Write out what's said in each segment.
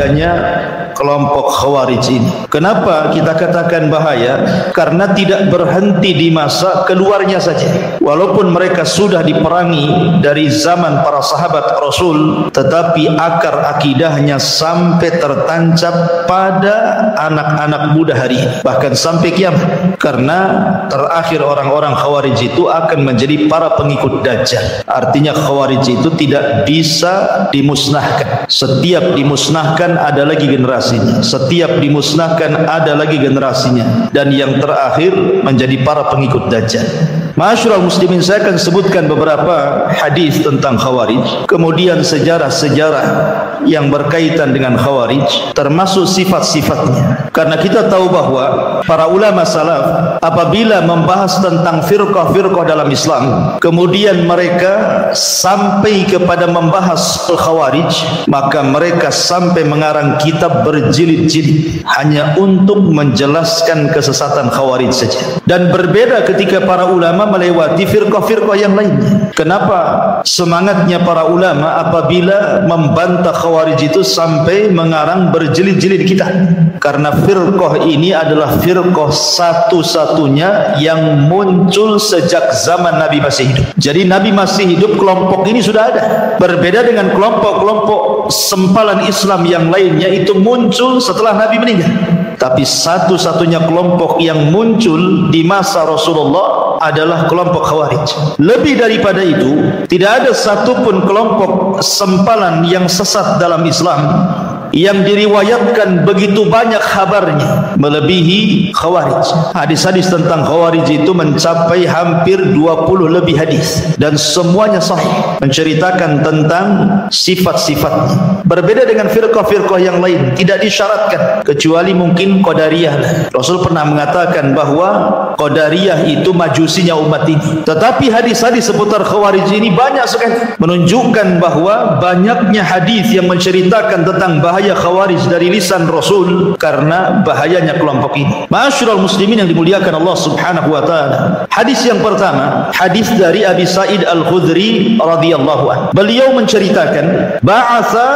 bahayanya kelompok Khawarij ini. Kenapa kita katakan bahaya? Karena tidak berhenti di masa keluarnya saja. Walaupun mereka sudah diperangi dari zaman para sahabat Rasul, tetapi akar akidahnya sampai tertancap pada anak-anak muda hari ini, bahkan sampai kiamat. Karena terakhir orang-orang Khawarij itu akan menjadi para pengikut Dajjal. Artinya Khawarij itu tidak bisa dimusnahkan. Setiap dimusnahkan ada lagi generasinya, setiap dimusnahkan ada lagi generasinya, dan yang terakhir menjadi para pengikut Dajjal. Ma'asyiral muslimin, saya akan sebutkan beberapa hadis tentang Khawarij, kemudian sejarah-sejarah yang berkaitan dengan Khawarij, termasuk sifat-sifatnya. Karena kita tahu bahwa para ulama salaf apabila membahas tentang firqah-firqah dalam Islam, kemudian mereka sampai kepada membahas Khawarij, maka mereka sampai mengarang kitab berjilid-jilid hanya untuk menjelaskan kesesatan Khawarij saja. Dan berbeda ketika para ulama melewati firqah-firqah yang lainnya. Kenapa semangatnya para ulama apabila membantah Khawarij itu sampai mengarang berjilid-jilid kitab? Karena firqah ini adalah firqah satu-satunya yang muncul sejak zaman Nabi masih hidup. Jadi Nabi masih hidup, kelompok ini sudah ada. Berbeda dengan kelompok-kelompok sempalan Islam yang lainnya, itu muncul setelah Nabi meninggal. Tapi satu-satunya kelompok yang muncul di masa Rasulullah adalah kelompok Khawarij. Lebih daripada itu, tidak ada satupun kelompok sempalan yang sesat dalam Islam yang diriwayatkan begitu banyak kabarnya melebihi Khawarij. Hadis-hadis tentang Khawarij itu mencapai hampir 20 lebih hadis, dan semuanya sahih menceritakan tentang sifat-sifatnya. Berbeda dengan firqah-firqah yang lain, tidak disyaratkan, kecuali mungkin Qadariyah. Rasul pernah mengatakan bahwa Qadariyah itu majusinya umat ini. Tetapi hadis-hadis seputar Khawarij ini banyak sekali, menunjukkan bahwa banyaknya hadis yang menceritakan tentang bahaya Khawarij dari lisan Rasul karena bahayanya kelompok ini. Ma'asyiral muslimin yang dimuliakan Allah Subhanahu wa taala. Hadis yang pertama, hadis dari Abi Sa'id Al-Khudri radhiyallahu anhu. Beliau menceritakan, ba'atha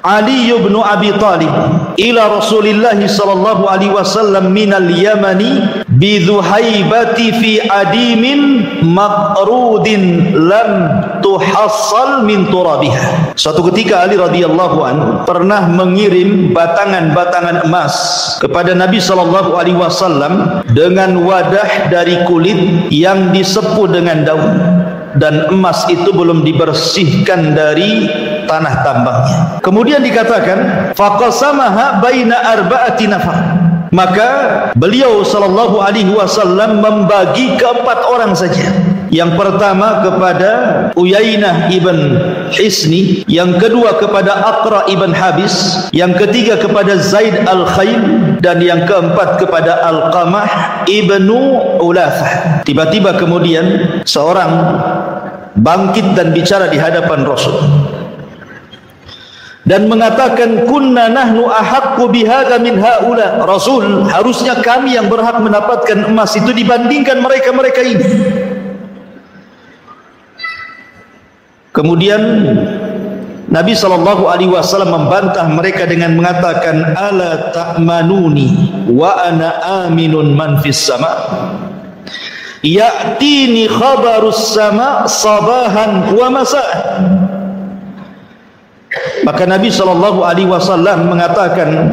Ali bin Abi Talib ila Rasulillah sallallahu alaihi wasallam minal Yamani bi Dhuhaibati fi adimin maqrudin lam tuhassal min turabiha. Suatu ketika Ali radhiyallahu anhu pernah mengirim batangan-batangan emas kepada Nabi sallallahu alaihi wasallam dengan wadah dari kulit yang disepuh dengan daun, dan emas itu belum dibersihkan dari tanah tambangnya. Kemudian dikatakan faqasamaha baina arba'ati nafar. Maka beliau sallallahu alaihi wasallam membagi ke 4 orang saja. Yang pertama kepada Uyainah ibn Hisni, yang kedua kepada Aqra ibn Habis, yang ketiga kepada Zaid al-Khayl, dan yang keempat kepada Al-Qamah ibnu Ulafah. Tiba-tiba kemudian seorang bangkit dan bicara di hadapan Rasul dan mengatakan, kunna nahnu ahaqqu bihadza min haula. Rasul, harusnya kami yang berhak mendapatkan emas itu dibandingkan mereka-mereka ini. Kemudian Nabi sallallahu alaihi wasallam membantah mereka dengan mengatakan, ala ta'manuni wa ana aminun man fis sama. Ya'tini khabarus sama sabahan wa masa'an. Maka Nabi sallallahu alaihi wasallam mengatakan,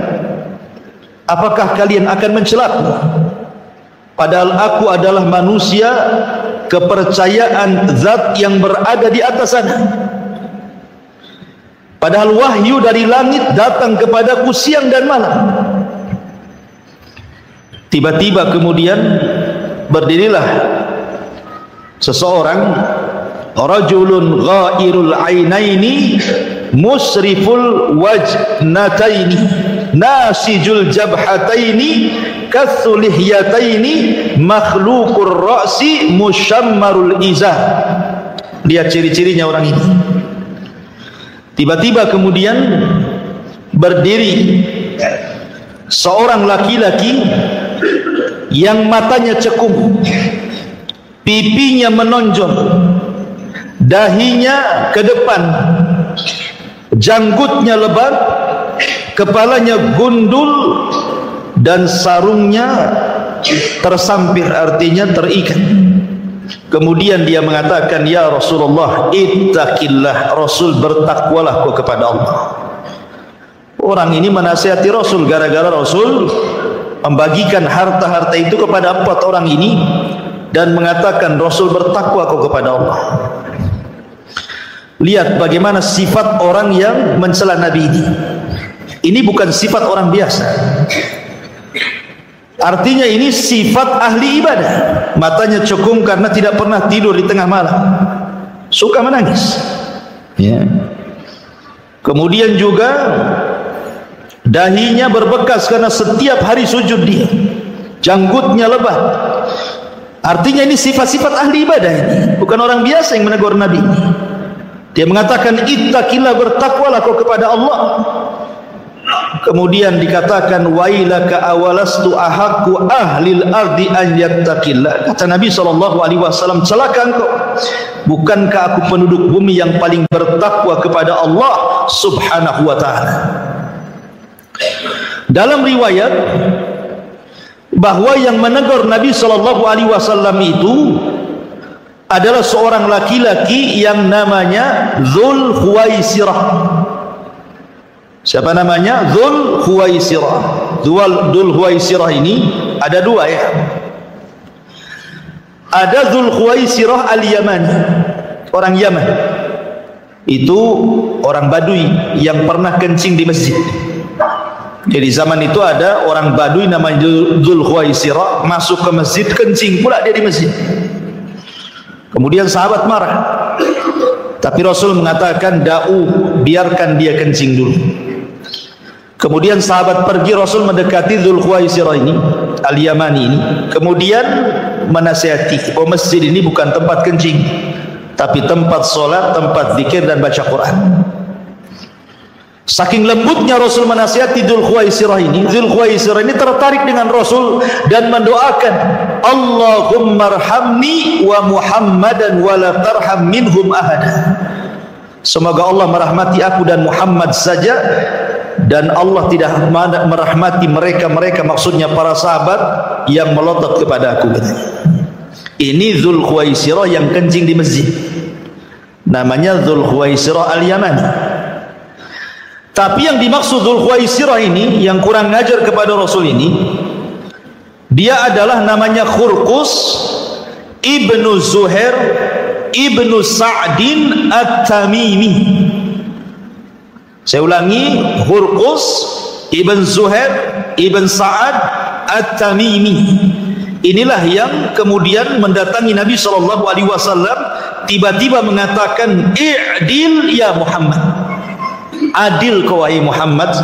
apakah kalian akan mencelaku? Padahal aku adalah manusia kepercayaan zat yang berada di atas sana. Padahal wahyu dari langit datang kepadaku siang dan malam. Tiba-tiba kemudian berdirilah seseorang, rajulun ghairul ainaini musriful wajnataini nasijul jabhataini kathulihyataini makhluqur ra'si musyammarul izar. Lihat ciri-cirinya orang ini. Tiba-tiba kemudian berdiri seorang laki-laki yang matanya cekung, pipinya menonjol, dahinya ke depan, janggutnya lebat, kepalanya gundul dan sarungnya tersampir, artinya terikat. Kemudian dia mengatakan, ya Rasulullah, ittaqillah, Rasul bertakwalah kau kepada Allah. Orang ini menasihati Rasul gara-gara Rasul membagikan harta-harta itu kepada 4 orang ini dan mengatakan, Rasul bertakwa kau kepada Allah. Lihat bagaimana sifat orang yang mencela Nabi ini. Ini bukan sifat orang biasa. Artinya ini sifat ahli ibadah. Matanya cekung karena tidak pernah tidur di tengah malam, suka menangis, ya. Kemudian juga dahinya berbekas karena setiap hari sujud dia, janggutnya lebat. Artinya ini sifat-sifat ahli ibadah ini, bukan orang biasa yang menegur Nabi ini. Dia mengatakan, ittaqillah, bertakwalah kau kepada Allah. Kemudian dikatakan, wailaka awalastu ahaqqu ahlil ardi an yattaqillah. Kata Nabi SAW, celaka engkau, bukankah aku penduduk bumi yang paling bertakwa kepada Allah subhanahu wa ta'ala. Dalam riwayat bahwa yang menegur Nabi SAW itu adalah seorang laki-laki yang namanya Dzul Khuwaisirah. Siapa namanya? Dzul Khuwaisirah. Dzul Khuwaisirah ini ada 2, ya. Ada Dzul Khuwaisirah al-Yamani, orang Yaman. Itu orang Badui yang pernah kencing di masjid. Jadi zaman itu ada orang Badui namanya Dzul Khuwaisirah masuk ke masjid, kencing pula dia di masjid. Kemudian sahabat marah, tapi Rasul mengatakan, da'u, biarkan dia kencing dulu. Kemudian sahabat pergi, Rasul mendekati Dzul Khuwaisirah ini, al-Yamani ini, kemudian menasihati, oh, masjid ini bukan tempat kencing, tapi tempat solat, tempat zikir dan baca Quran. Saking lembutnya Rasul menasihati Dzul Khuwaisirah ini, Dzul Khuwaisirah ini tertarik dengan Rasul dan mendoakan, Allahumma arhamni wa Muhammadan wa la tarham minhum ahada. Semoga Allah merahmati aku dan Muhammad saja, dan Allah tidak merahmati mereka, maksudnya para sahabat yang melotot kepada aku. Ini Dzul Khuwaisirah yang kencing di masjid, namanya Dzul Khuwaisirah al-Yamani. Tapi yang dimaksud Dzul Khuwaisirah ini, yang kurang ngajar kepada Rasul ini, dia adalah namanya Khurqus ibnu Zuhair ibnu Sa'din at-Tamimi. Saya ulangi, Khurqus ibn Zuhair ibn Sa'ad at-Tamimi. Inilah yang kemudian mendatangi Nabi SAW, tiba-tiba mengatakan, i'dil ya Muhammad, adil kau wahai Muhammad,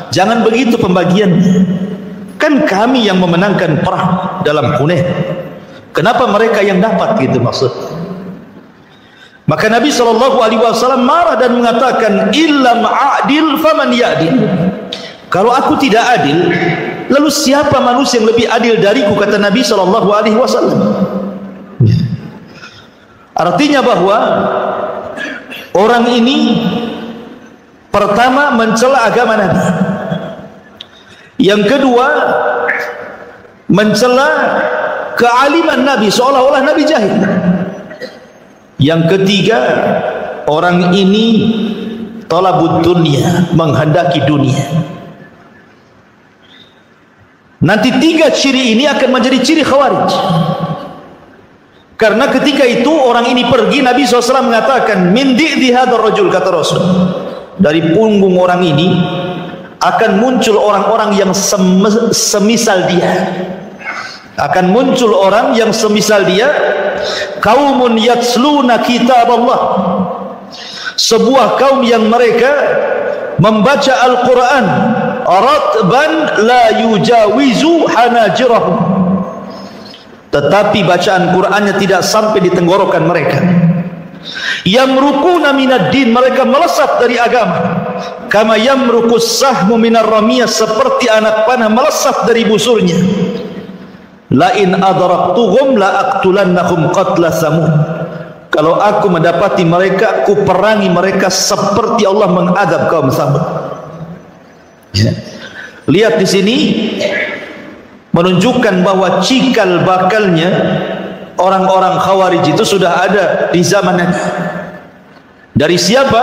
jangan begitu pembagian. Kan kami yang memenangkan perang dalam Hunain, kenapa mereka yang dapat, gitu maksud. Maka Nabi SAW marah dan mengatakan, illam a'dil faman ya'dil. Kalau aku tidak adil, lalu siapa manusia yang lebih adil dariku, kata Nabi SAW. Artinya bahwa orang ini pertama mencela agama Nabi, yang kedua mencela kealiman Nabi, seolah-olah Nabi jahil. Yang ketiga, orang ini talabud dunia, menghendaki dunia. Nanti 3 ciri ini akan menjadi ciri Khawarij. Karena ketika itu orang ini pergi, Nabi SAW mengatakan, min di'di hadzal rajul, kata Rasul, dari punggung orang ini akan muncul orang-orang yang semisal dia. Akan muncul orang yang semisal dia, qaumun yatsluna kitab Allah, sebuah kaum yang mereka membaca Al-Quran ratban la yujawizu hanajirahum, tetapi bacaan Qurannya tidak sampai di tenggorokan mereka. Yamrukuna minad din, mereka melesat dari agama. Kama yamrukus sahmu minar ramiyah, seperti anak panah melesat dari busurnya. La in adraktuhum la aqtulannahum qatla Tsamud, kalau aku mendapati mereka, aku perangi mereka seperti Allah mengadab kaum Tsamud. Ya. Lihat di sini menunjukkan bahwa cikal bakalnya orang-orang Khawarij itu sudah ada di zaman Nabi. Dari siapa?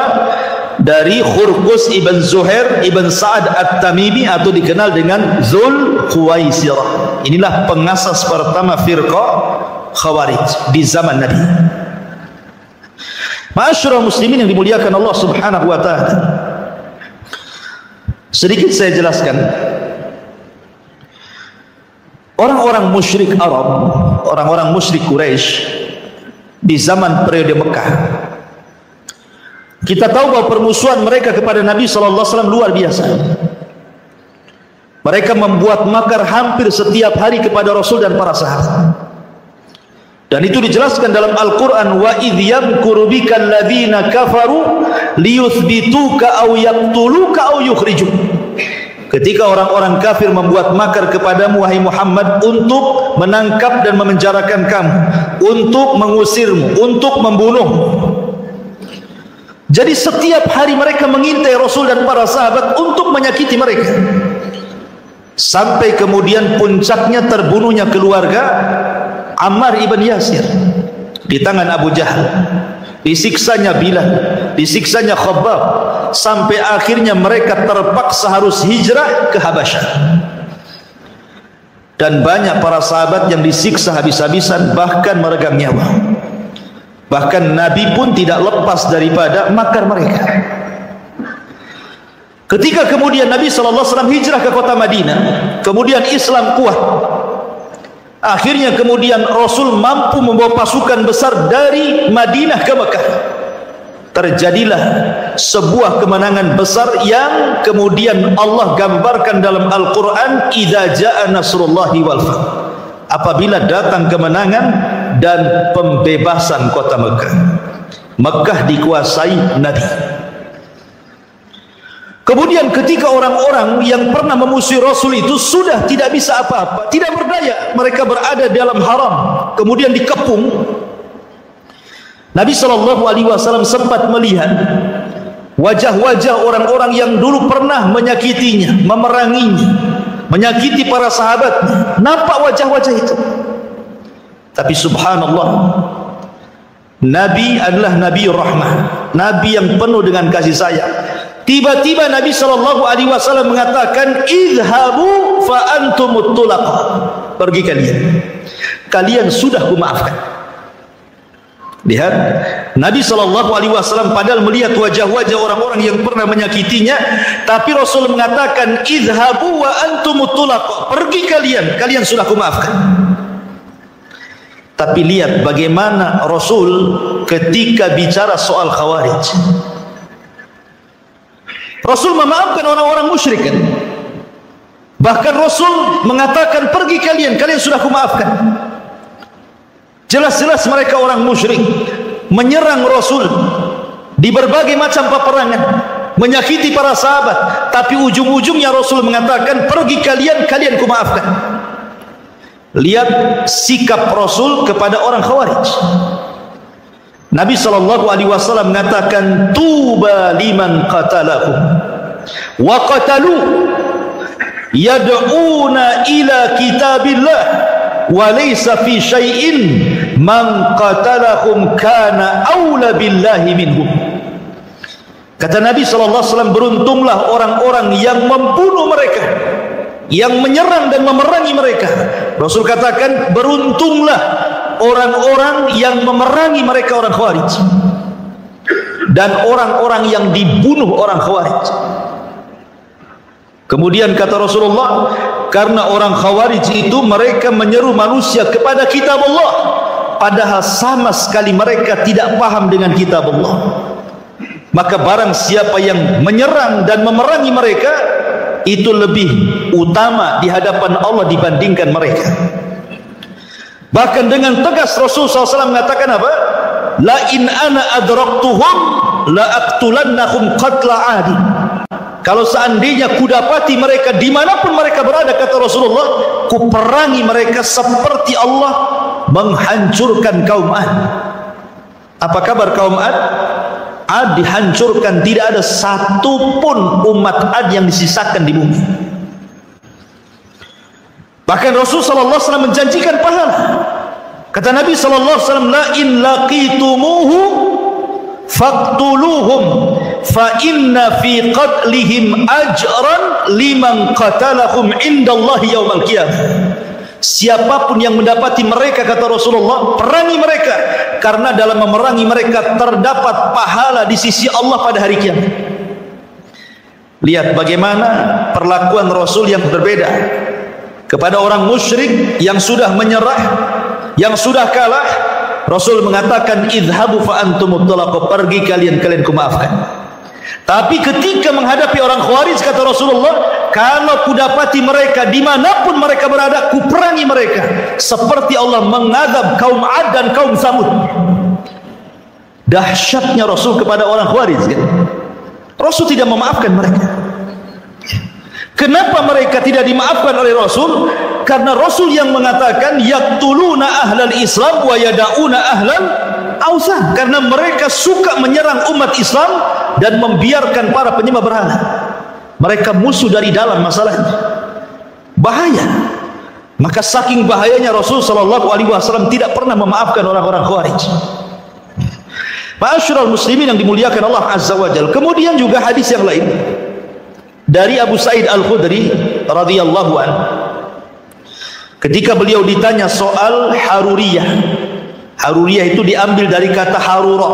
Dari Khurqus ibn Zuhair ibn Sa'ad at-Tamimi atau dikenal dengan Dzul Khuwaisirah. Inilah pengasas pertama firqah Khawarij di zaman Nabi. Ma'asyiral muslimin yang dimuliakan Allah Subhanahu wa taala. Sedikit saya jelaskan. Orang-orang musyrik Arab, orang-orang musyrik Quraisy di zaman periode Mekah, kita tahu bahwa permusuhan mereka kepada Nabi SAW luar biasa. Mereka membuat makar hampir setiap hari kepada Rasul dan para sahabat. Dan itu dijelaskan dalam Al-Quran, wa idh yamkuru bika alladhina kafaru liyuthbituka aw yaqtuluka aw yukhrijuk. Ketika orang-orang kafir membuat makar kepadamu wahai Muhammad untuk menangkap dan memenjarakan kamu, untuk mengusirmu, untuk membunuhmu. Jadi setiap hari mereka mengintai Rasul dan para sahabat untuk menyakiti mereka. Sampai kemudian puncaknya terbunuhnya keluarga Ammar ibn Yasir di tangan Abu Jahal, disiksanya Bilal, disiksanya Khabbab, sampai akhirnya mereka terpaksa harus hijrah ke Habasyah. Dan banyak para sahabat yang disiksa habis-habisan, bahkan meregang nyawa. Bahkan Nabi pun tidak lepas daripada makar mereka. Ketika kemudian Nabi SAW hijrah ke kota Madinah, kemudian Islam kuat, akhirnya kemudian Rasul mampu membawa pasukan besar dari Madinah ke Mekah. Terjadilah sebuah kemenangan besar yang kemudian Allah gambarkan dalam Al-Quran, idza jaa nasrullahi wal fath, apabila datang kemenangan dan pembebasan kota Mekah. Mekah dikuasai Nabi. Kemudian ketika orang-orang yang pernah memusuhi Rasul itu sudah tidak bisa apa-apa, tidak berdaya, mereka berada dalam haram, kemudian dikepung, Nabi SAW sempat melihat wajah-wajah orang-orang yang dulu pernah menyakitinya, memeranginya, menyakiti para sahabatnya. Nampak wajah-wajah itu. Tapi subhanallah, Nabi adalah Nabi Rahmah, Nabi yang penuh dengan kasih sayang. Tiba-tiba Nabi SAW mengatakan, idhabu fa antumut tulaqa, pergi kalian, kalian sudah kumaafkan. Lihat, Nabi SAW padahal melihat wajah-wajah orang-orang yang pernah menyakitinya, tapi Rasul mengatakan, idhabu wa antumut tulaqa, pergi kalian, kalian sudah kumaafkan. Tapi lihat bagaimana Rasul ketika bicara soal Khawarij. Rasul memaafkan orang-orang musyrik kan? Bahkan Rasul mengatakan, pergi kalian, kalian sudah kumaafkan. Jelas-jelas mereka orang musyrik, menyerang Rasul di berbagai macam peperangan, menyakiti para sahabat, tapi ujung-ujungnya Rasul mengatakan, pergi kalian, kalian kumaafkan. Lihat sikap Rasul kepada orang Khawarij. Nabi SAW mengatakan, tuba liman qatalahum wa qatalu yad'una ila kitabillah wa laysa fi syai'in man qatalahum kana awla billahi minhum. Kata Nabi SAW, beruntunglah orang-orang yang membunuh mereka, yang menyerang dan memerangi mereka. Rasul katakan, beruntunglah orang-orang yang memerangi mereka, orang Khawarij, dan orang-orang yang dibunuh orang Khawarij. Kemudian kata Rasulullah, karena orang Khawarij itu mereka menyeru manusia kepada kitab Allah, padahal sama sekali mereka tidak paham dengan kitab Allah. Maka barang siapa yang menyerang dan memerangi mereka, itu lebih utama di hadapan Allah dibandingkan mereka. Bahkan dengan tegas Rasul SAW mengatakan apa? La in ana adraktuhum la aqtulannahum qatla adi. Kalau seandainya kudapati mereka dimanapun mereka berada, kata Rasulullah, kuperangi mereka seperti Allah menghancurkan kaum Ad. Apa kabar kaum Ad? Ad dihancurkan, tidak ada satu pun umat Ad yang disisakan di bumi. Bahkan Rasul sallallahu alaihi wasallam menjanjikan pahala. Kata Nabi sallallahu alaihi wasallam, la in laqitumuhu faqtuluhum fa inna fi qatlihim ajran liman qatalahum indallahi yaumal qiyamah. Siapapun yang mendapati mereka, kata Rasulullah, perangi mereka, karena dalam memerangi mereka terdapat pahala di sisi Allah pada hari kiamat. Lihat bagaimana perlakuan Rasul yang berbeda kepada orang musyrik yang sudah menyerah, yang sudah kalah. Rasul mengatakan, idhabu fa antumut talaqu, pergi kalian kumaafkan. Tapi ketika menghadapi orang Khawarij, kata Rasulullah, kalau kudapati mereka dimanapun mereka berada, kuperangi mereka seperti Allah mengadab kaum Ad dan kaum Samud. Dahsyatnya Rasul kepada orang Khawarij, kan? Rasul tidak memaafkan mereka. Kenapa mereka tidak dimaafkan oleh Rasul? Karena Rasul yang mengatakan yaqtuluna ahlal Islam wa yada'una ahlal awsan, karena mereka suka menyerang umat Islam dan membiarkan para penyembah berhala. Mereka musuh dari dalam, masalahnya bahaya. Maka saking bahayanya Rasul sallallahu alaihi wasallam tidak pernah memaafkan orang-orang Khawarij. Ma'asyiral muslimin yang dimuliakan Allah azza wajalla. Kemudian juga hadis yang lain dari Abu Sa'id Al-Khudri radhiyallahu anhu, ketika beliau ditanya soal Haruriyah. Haruriyah itu diambil dari kata Harura.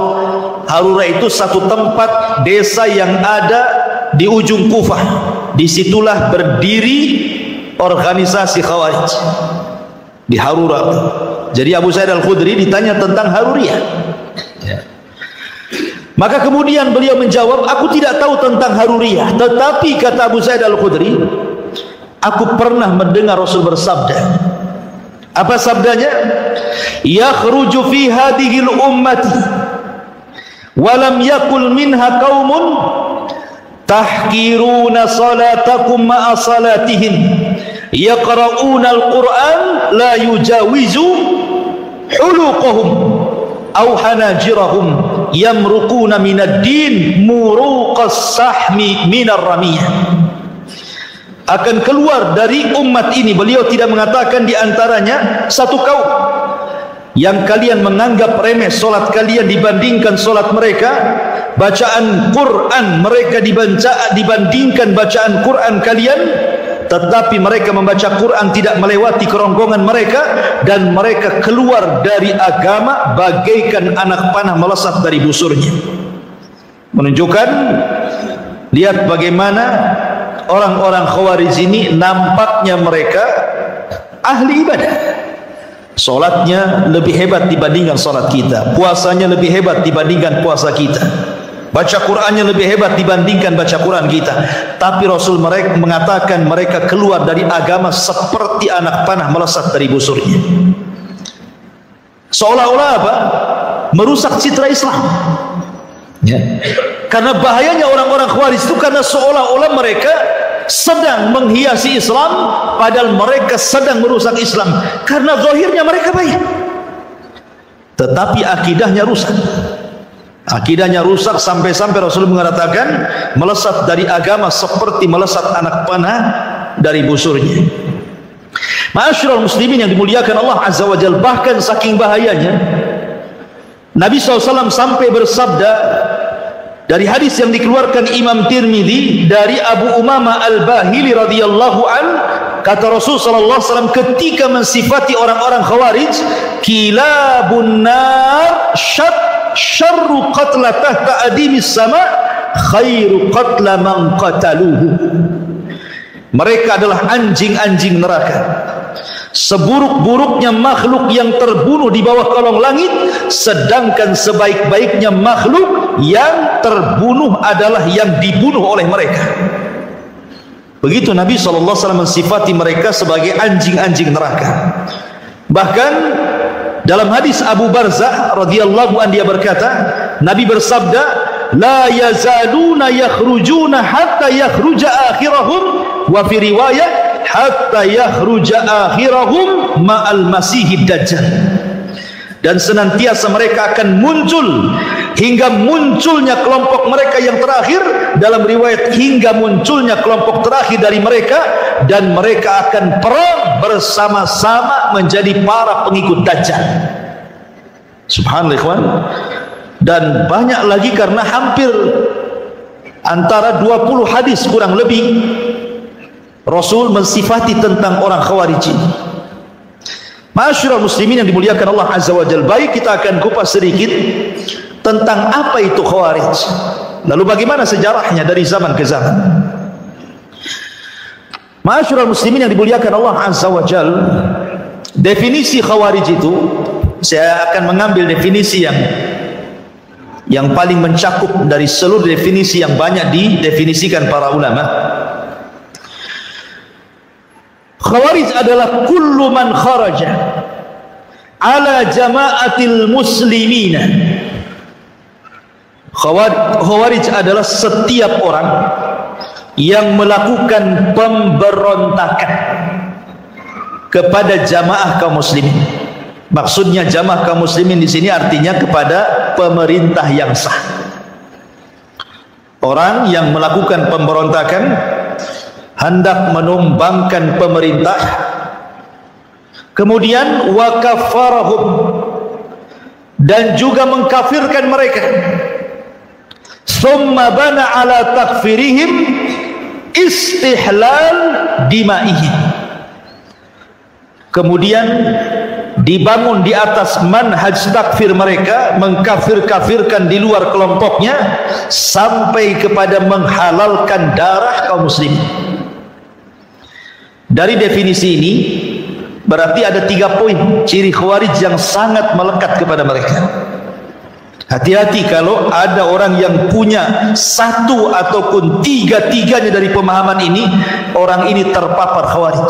Harura itu satu tempat desa yang ada di ujung Kufah. Disitulah berdiri organisasi Khawarij, di Harura. Jadi Abu Sa'id Al-Khudri ditanya tentang Haruriyah. Maka kemudian beliau menjawab, aku tidak tahu tentang Haruriyah, tetapi kata Abu Sa'id Al-Khudri, aku pernah mendengar Rasul bersabda. Apa sabdanya? Yakhruju fi hadhil ummati wa lam yakul minha qaumun tahkiruna salatakum ma'a salatihim yaqra'una al-Qur'an la yujawizu huluqahum aw hanajirahum yamruquna minad din muruqas sahmi minar ramiyah. Akan keluar dari umat ini, beliau tidak mengatakan di antaranya satu kaum yang kalian menganggap remeh solat kalian dibandingkan solat mereka, bacaan Quran mereka dibandingkan bacaan Quran kalian, tetapi mereka membaca Quran tidak melewati kerongkongan mereka, dan mereka keluar dari agama bagaikan anak panah melesat dari busurnya. Menunjukkan, lihat bagaimana orang-orang Khawarij ini nampaknya mereka ahli ibadah. Solatnya lebih hebat dibandingkan solat kita, puasanya lebih hebat dibandingkan puasa kita, baca Qurannya lebih hebat dibandingkan baca Quran kita. Tapi Rasul mereka mengatakan mereka keluar dari agama seperti anak panah melesat dari busurnya. Seolah-olah apa? Merusak citra Islam. Ya. Karena bahayanya orang-orang Khawarij itu, karena seolah-olah mereka sedang menghiasi Islam, padahal mereka sedang merusak Islam. Karena zahirnya mereka baik, tetapi akidahnya rusak. Akidahnya rusak sampai-sampai Rasul mengatakan melesat dari agama seperti melesat anak panah dari busurnya. Ma'asyiral muslimin yang dimuliakan Allah azza wa jalla, bahkan saking bahayanya Nabi SAW sampai bersabda dari hadis yang dikeluarkan Imam Tirmidzi dari Abu Umamah Al-Bahili radhiyallahu an, kata Rasul sallallahu alaihi wasallam ketika mensifati orang-orang Khawarij, kilabun nar syarru qatla tahta adimis sama khairu qatla man qataluhu. Mereka adalah anjing-anjing neraka, seburuk-buruknya makhluk yang terbunuh di bawah kolong langit, sedangkan sebaik-baiknya makhluk yang terbunuh adalah yang dibunuh oleh mereka. Begitu Nabi SAW mensifati mereka sebagai anjing-anjing neraka. Bahkan dalam hadis Abu Barzah radhiyallahu anhu dia berkata, Nabi bersabda, la yazaluna yakhrujuna hatta yakhruja akhirahum, wa fi riwayah hatta yakhruja akhirahum ma'al masihid dajjal. dan senantiasa mereka akan muncul hingga munculnya kelompok mereka yang terakhir. Dalam riwayat hingga munculnya kelompok terakhir dari mereka, dan mereka akan perang bersama-sama menjadi para pengikut Dajjal. Subhanallah ikhwan. Dan banyak lagi, karena hampir antara 20 hadis kurang lebih Rasul mensifati tentang orang Khawarij ini. Ma'asyiral muslimin yang dimuliakan Allah Azza wa Jalla, baik kita akan kupas sedikit tentang apa itu Khawarij, lalu bagaimana sejarahnya dari zaman ke zaman. Ma'asyiral muslimin yang dimuliakan Allah Azza wa Jalla, definisi Khawarij itu, saya akan mengambil definisi yang paling mencakup dari seluruh definisi yang banyak didefinisikan para ulama. Khawarij adalah kullu man kharaja ala jama'atil muslimina. Khawarij adalah setiap orang yang melakukan pemberontakan kepada jamaah kaum muslimin. Maksudnya jamaah kaum muslimin di sini artinya kepada pemerintah yang sah. Orang yang melakukan pemberontakan, hendak menumbangkan pemerintah, kemudian wa kafarahum, dan juga mengkafirkan mereka, summa bana ala takfirihim istihlal dimaihim, kemudian dibangun di atas manhaj takfir mereka, mengkafir-kafirkan di luar kelompoknya sampai kepada menghalalkan darah kaum muslimin. Dari definisi ini berarti ada 3 poin ciri Khawarij yang sangat melekat kepada mereka. Hati-hati kalau ada orang yang punya 1 ataupun 3-tiganya dari pemahaman ini, orang ini terpapar Khawarij.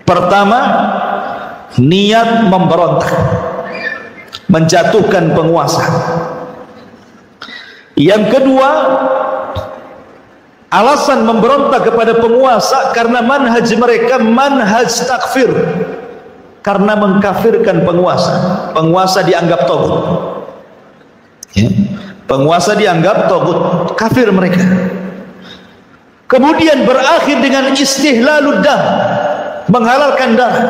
Pertama, niat memberontak, menjatuhkan penguasa. Yang kedua, alasan memberontak kepada penguasa karena manhaj mereka manhaj takfir, karena mengkafirkan penguasa. Penguasa dianggap tagut, ya. Penguasa dianggap tagut, kafir mereka. Kemudian berakhir dengan istihlalud dam, menghalalkan darah,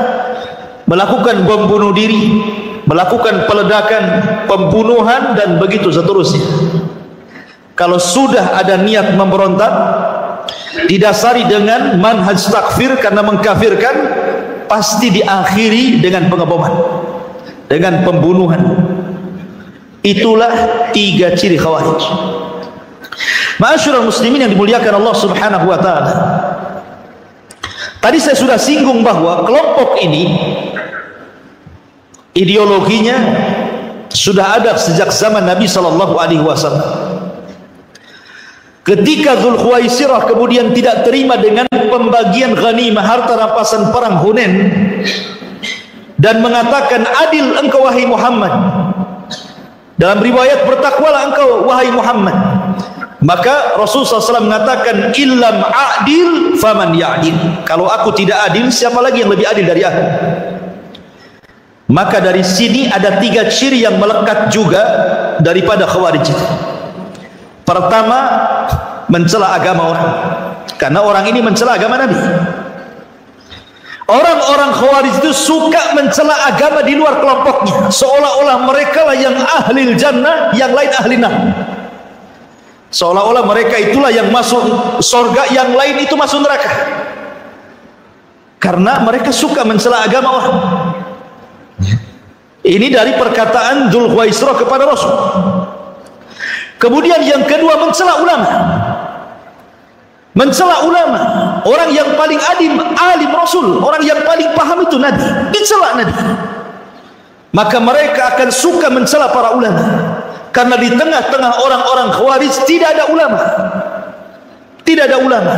melakukan bom bunuh diri, melakukan peledakan, pembunuhan, dan begitu seterusnya. Kalau sudah ada niat memberontak didasari dengan manhaj takfir karena mengkafirkan, pasti diakhiri dengan pengeboman, dengan pembunuhan. Itulah 3 ciri Khawarij. Ma'asyiral muslimin yang dimuliakan Allah Subhanahu wa taala, tadi saya sudah singgung bahwa kelompok ini ideologinya sudah ada sejak zaman Nabi sallallahu alaihi wasallam. Ketika Dzulkhuwaisirah kemudian tidak terima dengan pembagian ghanimah, harta rampasan perang Hunain, dan mengatakan, adil engkau wahai Muhammad, dalam riwayat bertakwalah engkau wahai Muhammad, maka Rasulullah SAW mengatakan, illam adil faman ya'dil, kalau aku tidak adil, siapa lagi yang lebih adil dari aku? Maka dari sini ada 3 ciri yang melekat juga daripada Khawarij. Pertama, mencela agama orang, karena orang ini mencela agama Nabi. Orang-orang Khawarij itu suka mencela agama di luar kelompoknya, seolah-olah mereka lah yang ahli jannah, yang lain ahli neraka. Seolah-olah mereka itulah yang masuk surga, yang lain itu masuk neraka, karena mereka suka mencela agama orang. Ini dari perkataan Dzulkhuwaisirah kepada Rasul. Kemudian yang kedua, mencela ulama. Mencela ulama, orang yang paling alim Rasul, orang yang paling paham itu Nabi, dicela Nabi. Maka mereka akan suka mencela para ulama, karena di tengah-tengah orang-orang Khawarij tidak ada ulama. Tidak ada ulama.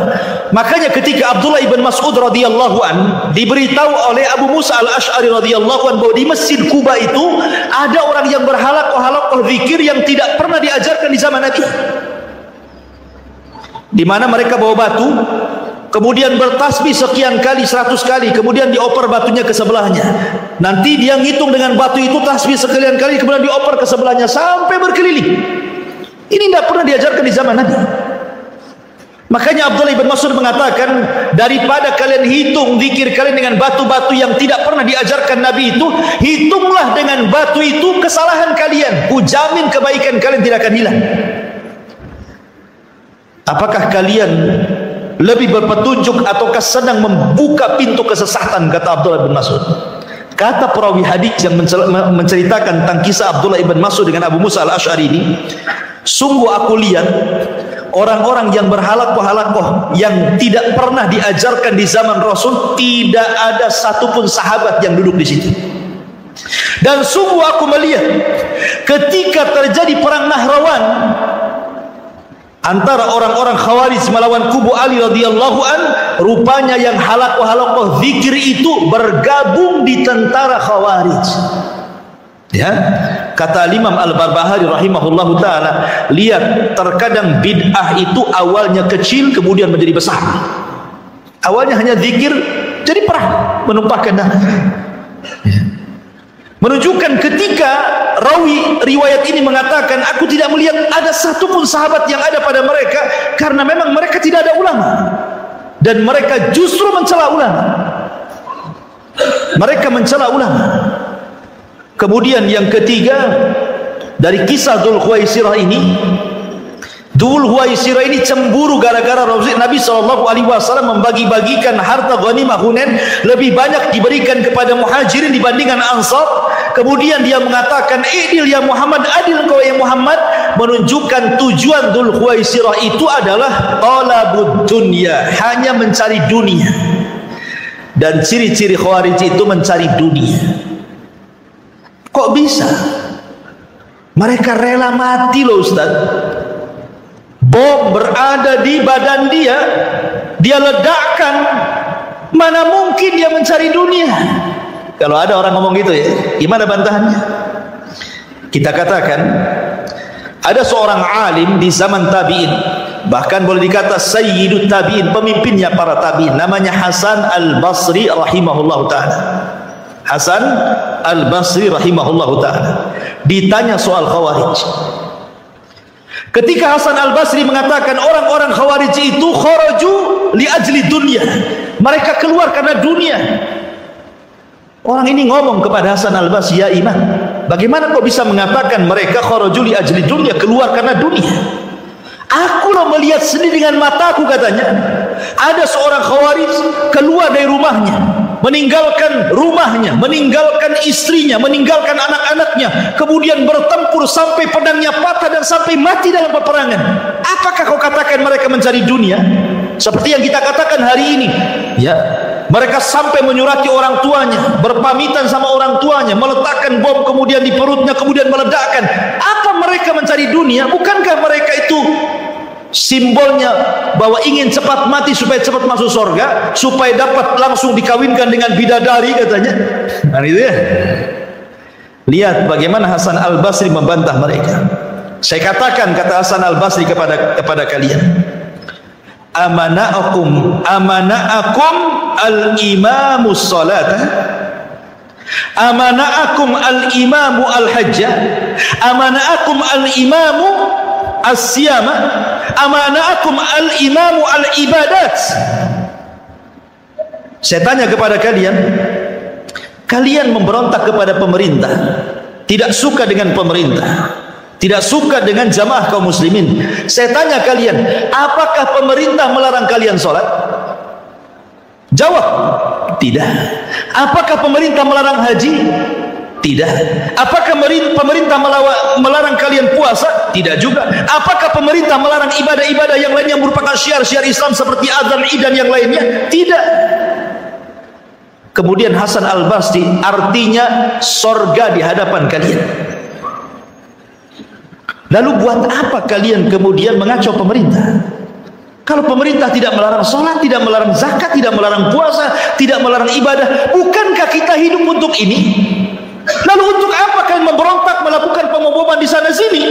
Makanya ketika Abdullah ibn Mas'ud radhiyallahu an diberitahu oleh Abu Musa al-Ash'ari radhiyallahu an bahwa di Masjid Kuba itu ada orang yang berhalaqah zikir yang tidak pernah diajarkan di zaman Nabi, di mana mereka bawa batu, kemudian bertasbih sekian kali, 100 kali, kemudian dioper batunya ke sebelahnya. Nanti dia ngitung dengan batu itu tasbih sekian kali, kemudian dioper ke sebelahnya sampai berkeliling. Ini tidak pernah diajarkan di zaman Nabi. Makanya Abdullah bin Mas'ud mengatakan, daripada kalian hitung zikir kalian dengan batu-batu yang tidak pernah diajarkan Nabi itu, hitunglah dengan batu itu kesalahan kalian. Kujamin kebaikan kalian tidak akan hilang. Apakah kalian lebih berpetunjuk ataukah sedang membuka pintu kesesatan, kata Abdullah bin Mas'ud. Kata perawi hadis yang menceritakan tentang kisah Abdullah bin Mas'ud dengan Abu Musa al-Asy'ari ini, sungguh aku lihat orang-orang yang berhalakoh-halakoh yang tidak pernah diajarkan di zaman Rasul, tidak ada satupun sahabat yang duduk di situ. Dan sungguh aku melihat ketika terjadi perang Nahrawan antara orang-orang Khawarij melawan kubu Ali radhiyallahu an, rupanya yang halakoh-halakoh zikir itu bergabung di tentara Khawarij. Ya, kata Imam Al-Barbahari rahimahullahu taala, lihat, terkadang bid'ah itu awalnya kecil kemudian menjadi besar. Awalnya hanya zikir, jadi perang, menumpahkan darah. Ya. Menunjukkan ketika rawi riwayat ini mengatakan, aku tidak melihat ada satupun sahabat yang ada pada mereka, karena memang mereka tidak ada ulama dan mereka justru mencela ulama. Mereka mencela ulama. Kemudian yang ketiga, dari kisah Dzul Khuwaisirah ini, Dzul Khuwaisirah ini cemburu gara-gara Nabi SAW membagi-bagikan harta ghanimah Hunain lebih banyak diberikan kepada Muhajirin dibandingkan Ansar. Kemudian dia mengatakan, "Idil ya Muhammad, adil engkau ya Muhammad," menunjukkan tujuan Dzul Khuwaisirah itu adalah talabud dunya, hanya mencari dunia. Dan ciri-ciri Khawarij itu mencari dunia. Kok bisa? Mereka rela mati loh Ustaz. Bom berada di badan dia, dia ledakkan. Mana mungkin dia mencari dunia? Kalau ada orang ngomong gitu ya, gimana bantahannya? Kita katakan, ada seorang alim di zaman tabi'in, bahkan boleh dikata sayyidut tabi'in, pemimpinnya para tabi'in, namanya Hasan al-Basri rahimahullah ta'ala. Hasan al-Basri rahimahullah ta'ala ditanya soal Khawarij. Ketika Hasan al-Basri mengatakan orang-orang Khawarij itu kharaju li ajli dunya, mereka keluar karena dunia. Orang ini ngomong kepada Hasan al-Basri, ya imam, bagaimana kau bisa mengatakan mereka kharaju li ajli dunya, keluar karena dunia? Aku loh melihat sendiri dengan mataku, katanya. Ada seorang Khawarij keluar dari rumahnya, meninggalkan rumahnya, meninggalkan istrinya, meninggalkan anak-anaknya, kemudian bertempur sampai pedangnya patah dan sampai mati dalam peperangan. Apakah kau katakan mereka mencari dunia? Seperti yang kita katakan hari ini, ya, mereka sampai menyurati orang tuanya, berpamitan sama orang tuanya, meletakkan bom kemudian di perutnya, kemudian meledakkan. Apa mereka mencari dunia? Bukankah mereka itu simbolnya bahwa ingin cepat mati supaya cepat masuk surga, supaya dapat langsung dikawinkan dengan bidadari, katanya. Nah itu ya. Lihat bagaimana Hasan al-Basri membantah mereka. Saya katakan, kata Hasan al-Basri kepada kalian, amana'akum al-imamu salata, amana'akum al-imamu al-hajja, amana'akum al-imamu as-siyama, amana'akum al-imamu al-ibadat. Saya tanya kepada kalian, kalian memberontak kepada pemerintah, tidak suka dengan pemerintah, tidak suka dengan jamaah kaum muslimin. Saya tanya kalian, apakah pemerintah melarang kalian sholat? Jawab, tidak. Apakah pemerintah melarang haji? Tidak. Apakah pemerintah melarang kalian puasa? Tidak juga. Apakah pemerintah melarang ibadah-ibadah yang lain yang merupakan syiar-syiar Islam seperti adzan, id dan yang lainnya? Tidak. Kemudian Hasan al-Basri, artinya sorga di hadapan kalian. Lalu buat apa kalian kemudian mengacau pemerintah? Kalau pemerintah tidak melarang sholat, tidak melarang zakat, tidak melarang puasa, tidak melarang ibadah, bukankah kita hidup untuk ini? Lalu untuk apa kalian memberontak, melakukan pemboman di sana sini?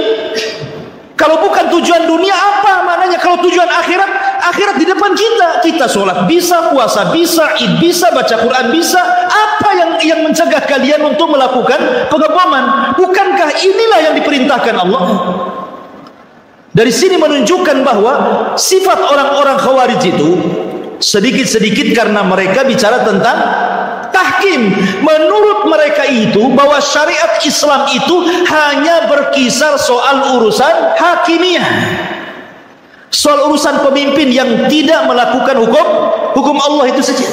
Kalau bukan tujuan dunia, apa maknanya? Kalau tujuan akhirat, akhirat di depan kita. Kita sholat bisa, puasa bisa, id bisa, baca Quran bisa. Apa yang mencegah kalian untuk melakukan pengeboman? Bukankah inilah yang diperintahkan Allah? Dari sini menunjukkan bahwa sifat orang-orang Khawarij itu sedikit-sedikit karena mereka bicara tentang tahkim. Menurut mereka itu bahwa syariat Islam itu hanya berkisar soal urusan hakimiyah, soal urusan pemimpin yang tidak melakukan hukum Allah itu saja.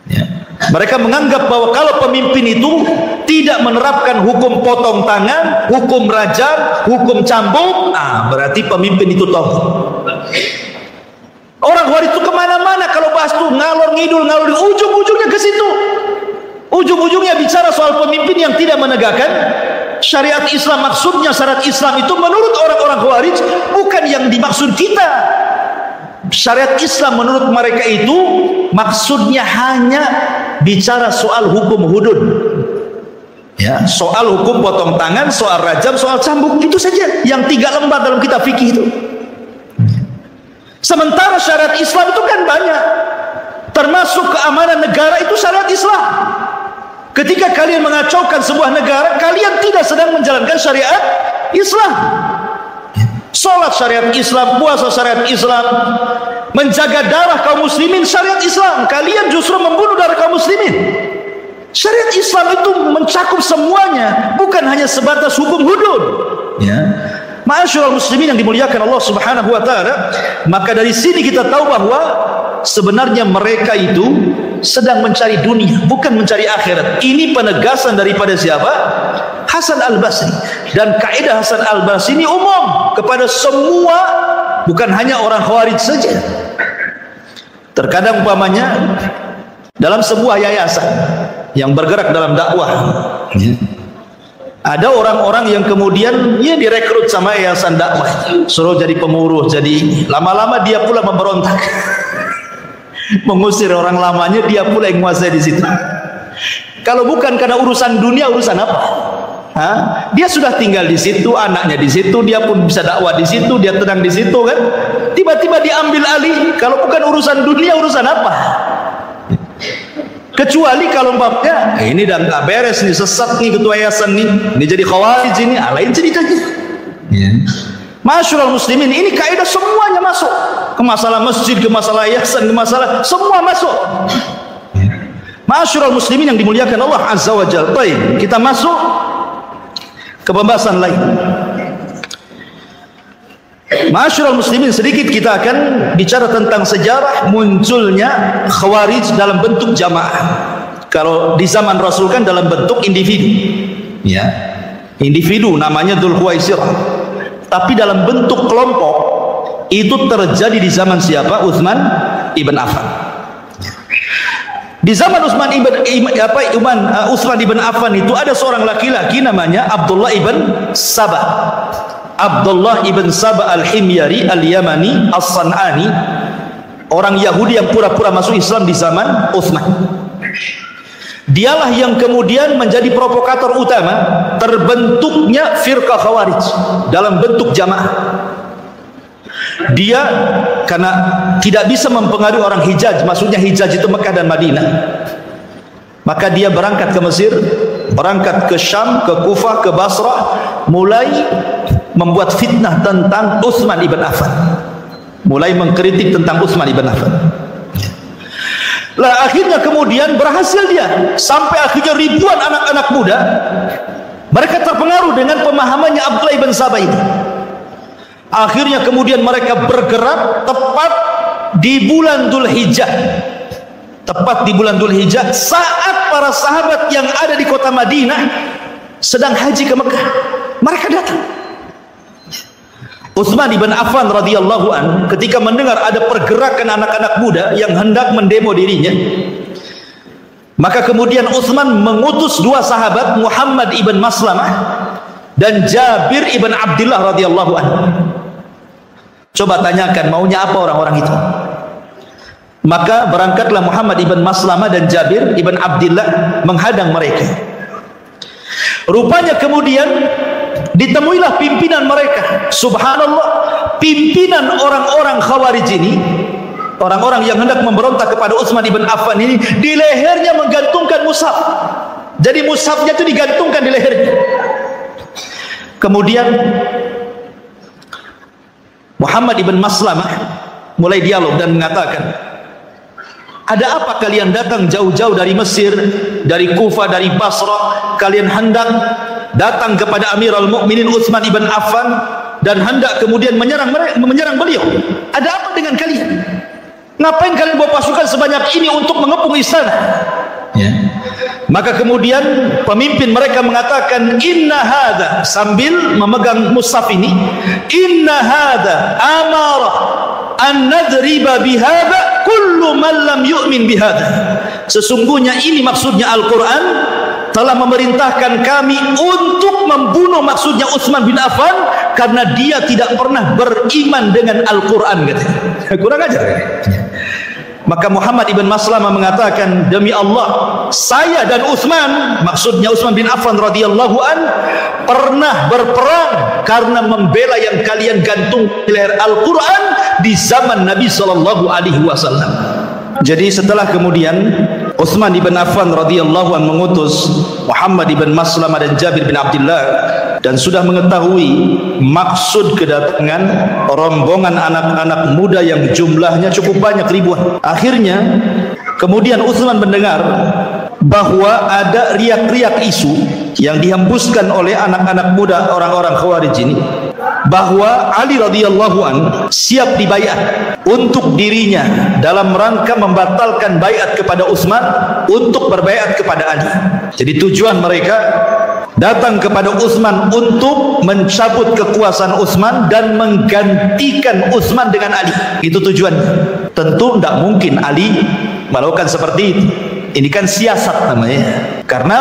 Ya. Mereka menganggap bahwa kalau pemimpin itu tidak menerapkan hukum potong tangan, hukum rajam, hukum cambuk, berarti pemimpin itu tauhid. Orang Khawarij itu kemana-mana kalau bahas tuh ngalor ngidul, ujung-ujungnya ke situ. Ujung-ujungnya bicara soal pemimpin yang tidak menegakkan syariat Islam. Maksudnya syariat Islam itu menurut orang-orang Khawarij bukan yang dimaksud kita. Syariat Islam menurut mereka itu maksudnya hanya bicara soal hukum hudud. Ya, soal hukum potong tangan, soal rajam, soal cambuk, itu saja yang 3 lembar dalam kitab fikih itu. Sementara syariat Islam itu kan banyak, termasuk keamanan negara itu syariat Islam. Ketika kalian mengacaukan sebuah negara, kalian tidak sedang menjalankan syariat Islam. Salat syariat Islam, puasa syariat Islam, menjaga darah kaum muslimin syariat Islam. Kalian justru membunuh darah kaum muslimin. Syariat Islam itu mencakup semuanya, bukan hanya sebatas hukum hudud. Ya. Ma'asyiral muslimin yang dimuliakan Allah Subhanahu wa taala, maka dari sini kita tahu bahwa sebenarnya mereka itu sedang mencari dunia, bukan mencari akhirat. Ini penegasan daripada siapa? Hasan Al-Basri. Dan kaidah Hasan Al-Basri ini umum kepada semua, bukan hanya orang Khawarij saja. Terkadang umpamanya dalam sebuah yayasan yang bergerak dalam dakwah, ada orang-orang yang kemudian direkrut sama yayasan dakwah, suruh jadi pengurus, jadi lama-lama dia pula memberontak, mengusir orang lamanya, dia pula yang menguasai di situ. Kalau bukan karena urusan dunia, urusan apa? Dia sudah tinggal di situ, anaknya di situ, dia pun bisa dakwah di situ, dia tenang di situ kan? Tiba-tiba diambil alih. Kalau bukan urusan dunia, urusan apa? Kecuali kalau babnya ini dan tak beres nih, sesat nih ketua yayasan nih, ini jadi Khawarij ini, lain ceritanya. Ma'asyiral muslimin, ini kaidah semuanya masuk. Ke masalah masjid, ke masalah yayasan, ke masalah semua masuk. Ma'asyiral muslimin yang dimuliakan Allah Azza wa Jalla. Baik, kita masuk ke pembahasan lain. Ma'asyiral muslimin, sedikit kita akan bicara tentang sejarah munculnya Khawarij dalam bentuk jamaah. Kalau di zaman Rasul kan dalam bentuk individu, ya, individu namanya Dzul Khuwaisirah. Tapi dalam bentuk kelompok itu terjadi di zaman siapa? Utsman ibn Affan. Di zaman Utsman ibn Affan itu ada seorang laki-laki namanya Abdullah ibn Saba. Abdullah ibn Saba al-Himyari al-Yamani as-San'ani, orang Yahudi yang pura-pura masuk Islam di zaman Utsman. Dialah yang kemudian menjadi provokator utama terbentuknya firqah Khawarij dalam bentuk jamaah. Dia karena tidak bisa mempengaruhi orang Hijaz, maksudnya Hijaz itu Mekah dan Madinah, maka dia berangkat ke Mesir, berangkat ke Syam, ke Kufah, ke Basrah, mulai membuat fitnah tentang Utsman ibn Affan, mulai mengkritik tentang Utsman ibn Affan. Lah akhirnya kemudian berhasil dia, sampai akhirnya ribuan anak-anak muda mereka terpengaruh dengan pemahamannya Abdullah ibn Saba ini. Akhirnya kemudian mereka bergerak tepat di bulan Dzulhijjah, tepat di bulan Dzulhijjah, saat para sahabat yang ada di kota Madinah sedang haji ke Mekah, mereka datang. Utsman ibn Affan radhiyallahu an ketika mendengar ada pergerakan anak-anak muda yang hendak mendemo dirinya, maka kemudian Utsman mengutus 2 sahabat, Muhammad ibn Maslamah dan Jabir ibn Abdullah radhiyallahu an. Coba tanyakan maunya apa orang-orang itu. Maka berangkatlah Muhammad ibn Maslamah dan Jabir ibn Abdullah menghadang mereka. Rupanya kemudian Ditemuilah pimpinan mereka. Subhanallah, pimpinan orang-orang Khawarij ini, orang-orang yang hendak memberontak kepada Utsman ibn Affan ini, di lehernya menggantungkan mushaf. Jadi mushafnya itu digantungkan di lehernya. Kemudian Muhammad ibn Maslamah mulai dialog dan mengatakan, ada apa kalian datang jauh-jauh dari Mesir, dari Kufah, dari Basra, kalian hendak datang kepada Amirul Mukminin Utsman ibn Affan dan hendak kemudian menyerang beliau. Ada apa dengan kalian? Ngapain kalian bawa pasukan sebanyak ini untuk mengepung istana? Ya. Maka kemudian pemimpin mereka mengatakan, inna hadha, sambil memegang mushaf ini, inna hadha amara an nadriba bihadha kullu man lam yu'min bihadha. Sesungguhnya ini maksudnya Al-Quran telah memerintahkan kami untuk membunuh, maksudnya Utsman bin Affan, karena dia tidak pernah beriman dengan Al-Quran, katanya. Kurang ajar. Maka Muhammad ibn Maslamah mengatakan, demi Allah, saya dan Utsman, maksudnya Utsman bin Affan radhiyallahu an, pernah berperang karena membela yang kalian gantung di leher Al-Quran di zaman Nabi sallallahu alaihi wasallam. Jadi setelah kemudian Utsman ibn Affan radhiyallahu an mengutus Muhammad ibn Maslamah dan Jabir bin Abdullah, dan sudah mengetahui maksud kedatangan rombongan anak-anak muda yang jumlahnya cukup banyak, ribuan. Akhirnya kemudian Utsman mendengar bahwa ada riak-riak isu yang dihembuskan oleh anak-anak muda orang-orang Khawarij ini, bahwa Ali radhiyallahu an siap dibayat untuk dirinya dalam rangka membatalkan bayat kepada Utsman untuk berbayat kepada Ali. Jadi tujuan mereka datang kepada Utsman untuk mencabut kekuasaan Utsman dan menggantikan Utsman dengan Ali. Itu tujuannya. Tentu tidak mungkin Ali melakukan seperti itu. Ini kan siasat namanya. Karena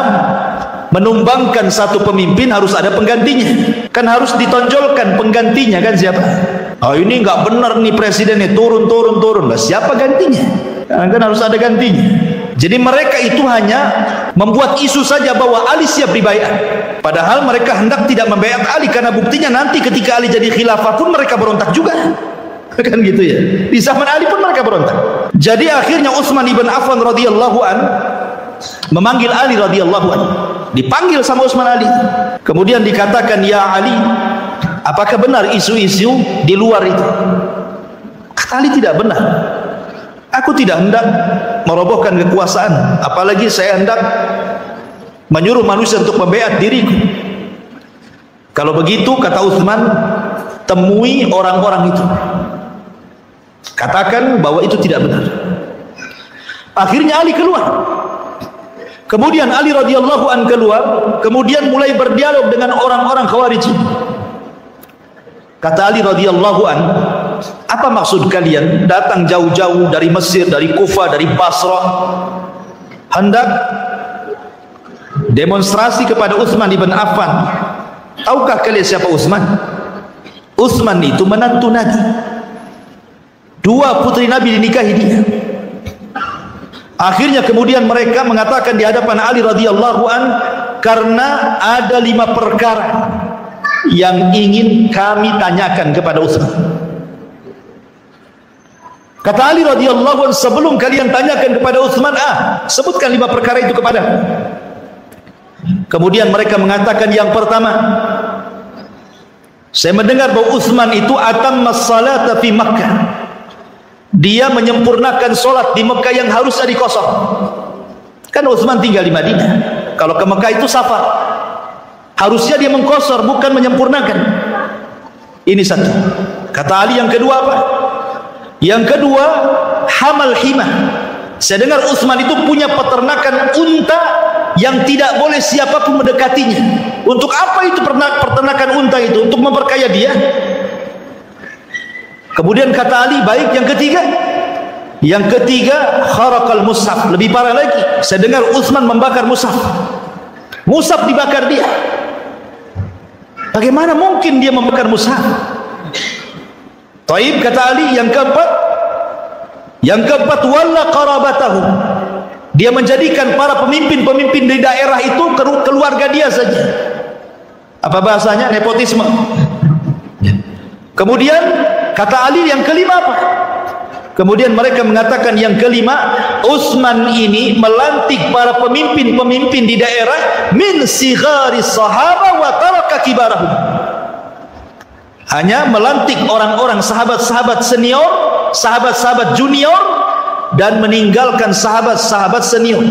menumbangkan satu pemimpin harus ada penggantinya. Kan harus ditonjolkan penggantinya, kan siapa? Oh, ini nggak benar nih presidennya, turun. Lah siapa gantinya? Kan harus ada gantinya. Jadi mereka itu hanya membuat isu saja bahwa Ali siap dibayat. Padahal mereka hendak tidak membayat Ali, karena buktinya nanti ketika Ali jadi khilafah pun mereka berontak juga. Kan gitu ya. Di zaman Ali pun mereka berontak. Jadi akhirnya Utsman ibn Affan radhiyallahu an memanggil Ali radhiyallahu an. Dipanggil sama Utsman Ali. Kemudian dikatakan, ya Ali, apakah benar isu-isu di luar itu? Kata Ali, tidak benar. Aku tidak hendak merobohkan kekuasaan, apalagi saya hendak menyuruh manusia untuk membaiat diriku. Kalau begitu, kata Utsman, temui orang-orang itu, katakan bahwa itu tidak benar. Akhirnya Ali keluar. Kemudian Ali radhiyallahu an keluar, kemudian mulai berdialog dengan orang-orang Khawarij. Kata Ali radhiyallahu an, apa maksud kalian datang jauh-jauh dari Mesir, dari Kufah, dari Basra, hendak demonstrasi kepada Utsman ibn Affan? Tahukah kalian siapa Utsman? Utsman itu menantu Nabi. Dua putri Nabi dinikahi dia. Akhirnya kemudian mereka mengatakan di hadapan Ali radhiyallahu an, karena ada 5 perkara yang ingin kami tanyakan kepada Utsman. Kata Ali radhiyallahu an, sebelum kalian tanyakan kepada Utsman, sebutkan 5 perkara itu kepada. Kemudian mereka mengatakan, yang pertama, saya mendengar bahwa Utsman itu atammas salata fi Makkah. Dia menyempurnakan solat di Mekah yang harusnya dikosong. Kan Utsman tinggal di Madinah. Kalau ke Mekah itu safar. Harusnya dia mengkosor, bukan menyempurnakan. Ini satu. Kata Ali, yang kedua apa? Yang kedua, hamal himah. Saya dengar Utsman itu punya peternakan unta yang tidak boleh siapapun mendekatinya. Untuk apa itu peternakan unta itu? Untuk memperkaya dia. Kemudian kata Ali, baik, yang ketiga. Yang ketiga, kharaqal mushaf. Lebih parah lagi, saya dengar Utsman membakar mushaf. Mushaf dibakar dia. Bagaimana mungkin dia membakar mushaf? Taib, kata Ali, yang keempat. Yang keempat, walla qarabatahu. Dia menjadikan para pemimpin-pemimpin di daerah itu keluarga dia saja. Apa bahasanya? Nepotisme. Kemudian kata Ali yang kelima apa? Kemudian mereka mengatakan yang kelima, Utsman ini melantik para pemimpin-pemimpin di daerah min sigharis sahaba wa taraka kibarahum. Hanya melantik orang-orang sahabat-sahabat senior, sahabat-sahabat junior, dan meninggalkan sahabat-sahabat senior.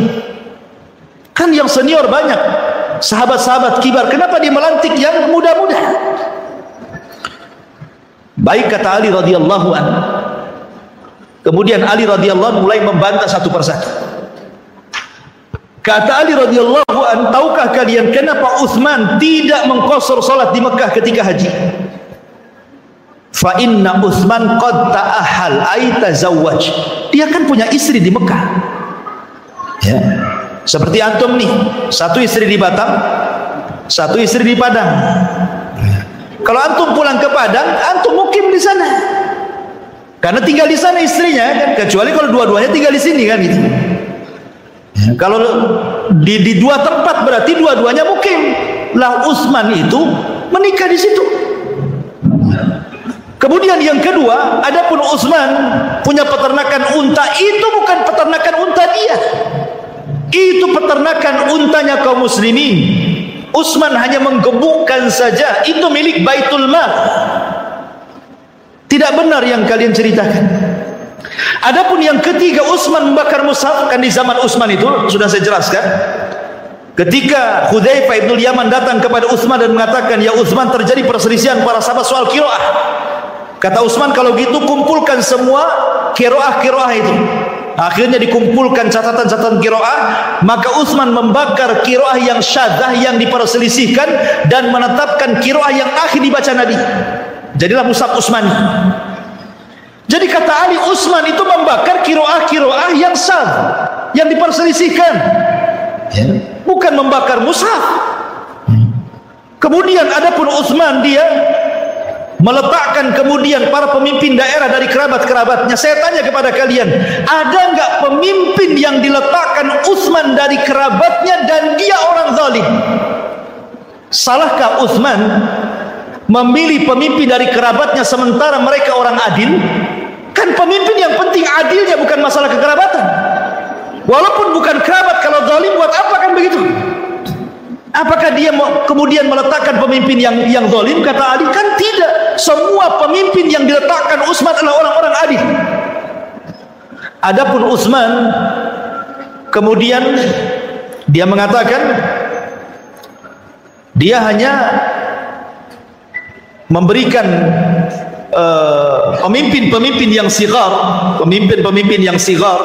Kan yang senior banyak, sahabat-sahabat kibar. Kenapa dia melantik yang muda-muda? Baik, kata Ali radhiyallahu anhu. Kemudian Ali radhiyallahu mulai membantah satu persatu. Kata Ali radhiyallahu anhu, tahukah kalian kenapa Utsman tidak mengqasar salat di Mekah ketika haji? Fa inna Utsman qad ta'ahal ay tazawwaj. Dia kan punya istri di Mekah. Ya. Seperti antum nih, satu istri di Batam, satu istri di Padang. Kalau antum pulang ke Padang, antum mukim di sana. Karena tinggal di sana istrinya kan, kecuali kalau dua-duanya tinggal di sini kan gitu. Ya, kalau di dua tempat berarti dua-duanya mukim. Lah Utsman itu menikah di situ. Kemudian yang kedua, adapun Utsman punya peternakan unta, itu bukan peternakan unta dia. Itu peternakan untanya kaum muslimin. Utsman hanya menggemukkan saja, itu milik Baitul Mal. Tidak benar yang kalian ceritakan. Adapun yang ketiga, Utsman membakar mushaf, kan di zaman Utsman itu sudah saya jelaskan. Ketika Hudzaifah ibn Yaman datang kepada Utsman dan mengatakan, "Ya Utsman, terjadi perselisihan para sahabat soal qiraah." Kata Utsman, "Kalau gitu kumpulkan semua qiraah-qiraah itu." Akhirnya dikumpulkan catatan-catatan qiraah, maka Utsman membakar qiraah yang syadzah yang diperselisihkan dan menetapkan qiraah yang akhir dibaca Nabi. Jadilah mushaf Utsmani. Jadi kata Ali, Utsman itu membakar qiraah-qiraah yang syadz, yang diperselisihkan, ya, bukan membakar mushaf. Kemudian adapun Utsman, dia meletakkan kemudian para pemimpin daerah dari kerabat-kerabatnya. Saya tanya kepada kalian, ada enggak pemimpin yang diletakkan Utsman dari kerabatnya dan dia orang zalim? Salahkah Utsman memilih pemimpin dari kerabatnya sementara mereka orang adil? Kan pemimpin yang penting adilnya, bukan masalah kekerabatan. Walaupun bukan kerabat, kalau zalim buat apa kan begitu? Apakah dia kemudian meletakkan pemimpin yang zalim? Kata Ali, kan tidak. Semua pemimpin yang diletakkan Utsman adalah orang-orang adil. Adapun Utsman kemudian dia mengatakan dia hanya memberikan pemimpin-pemimpin yang sigar, pemimpin-pemimpin yang sigar,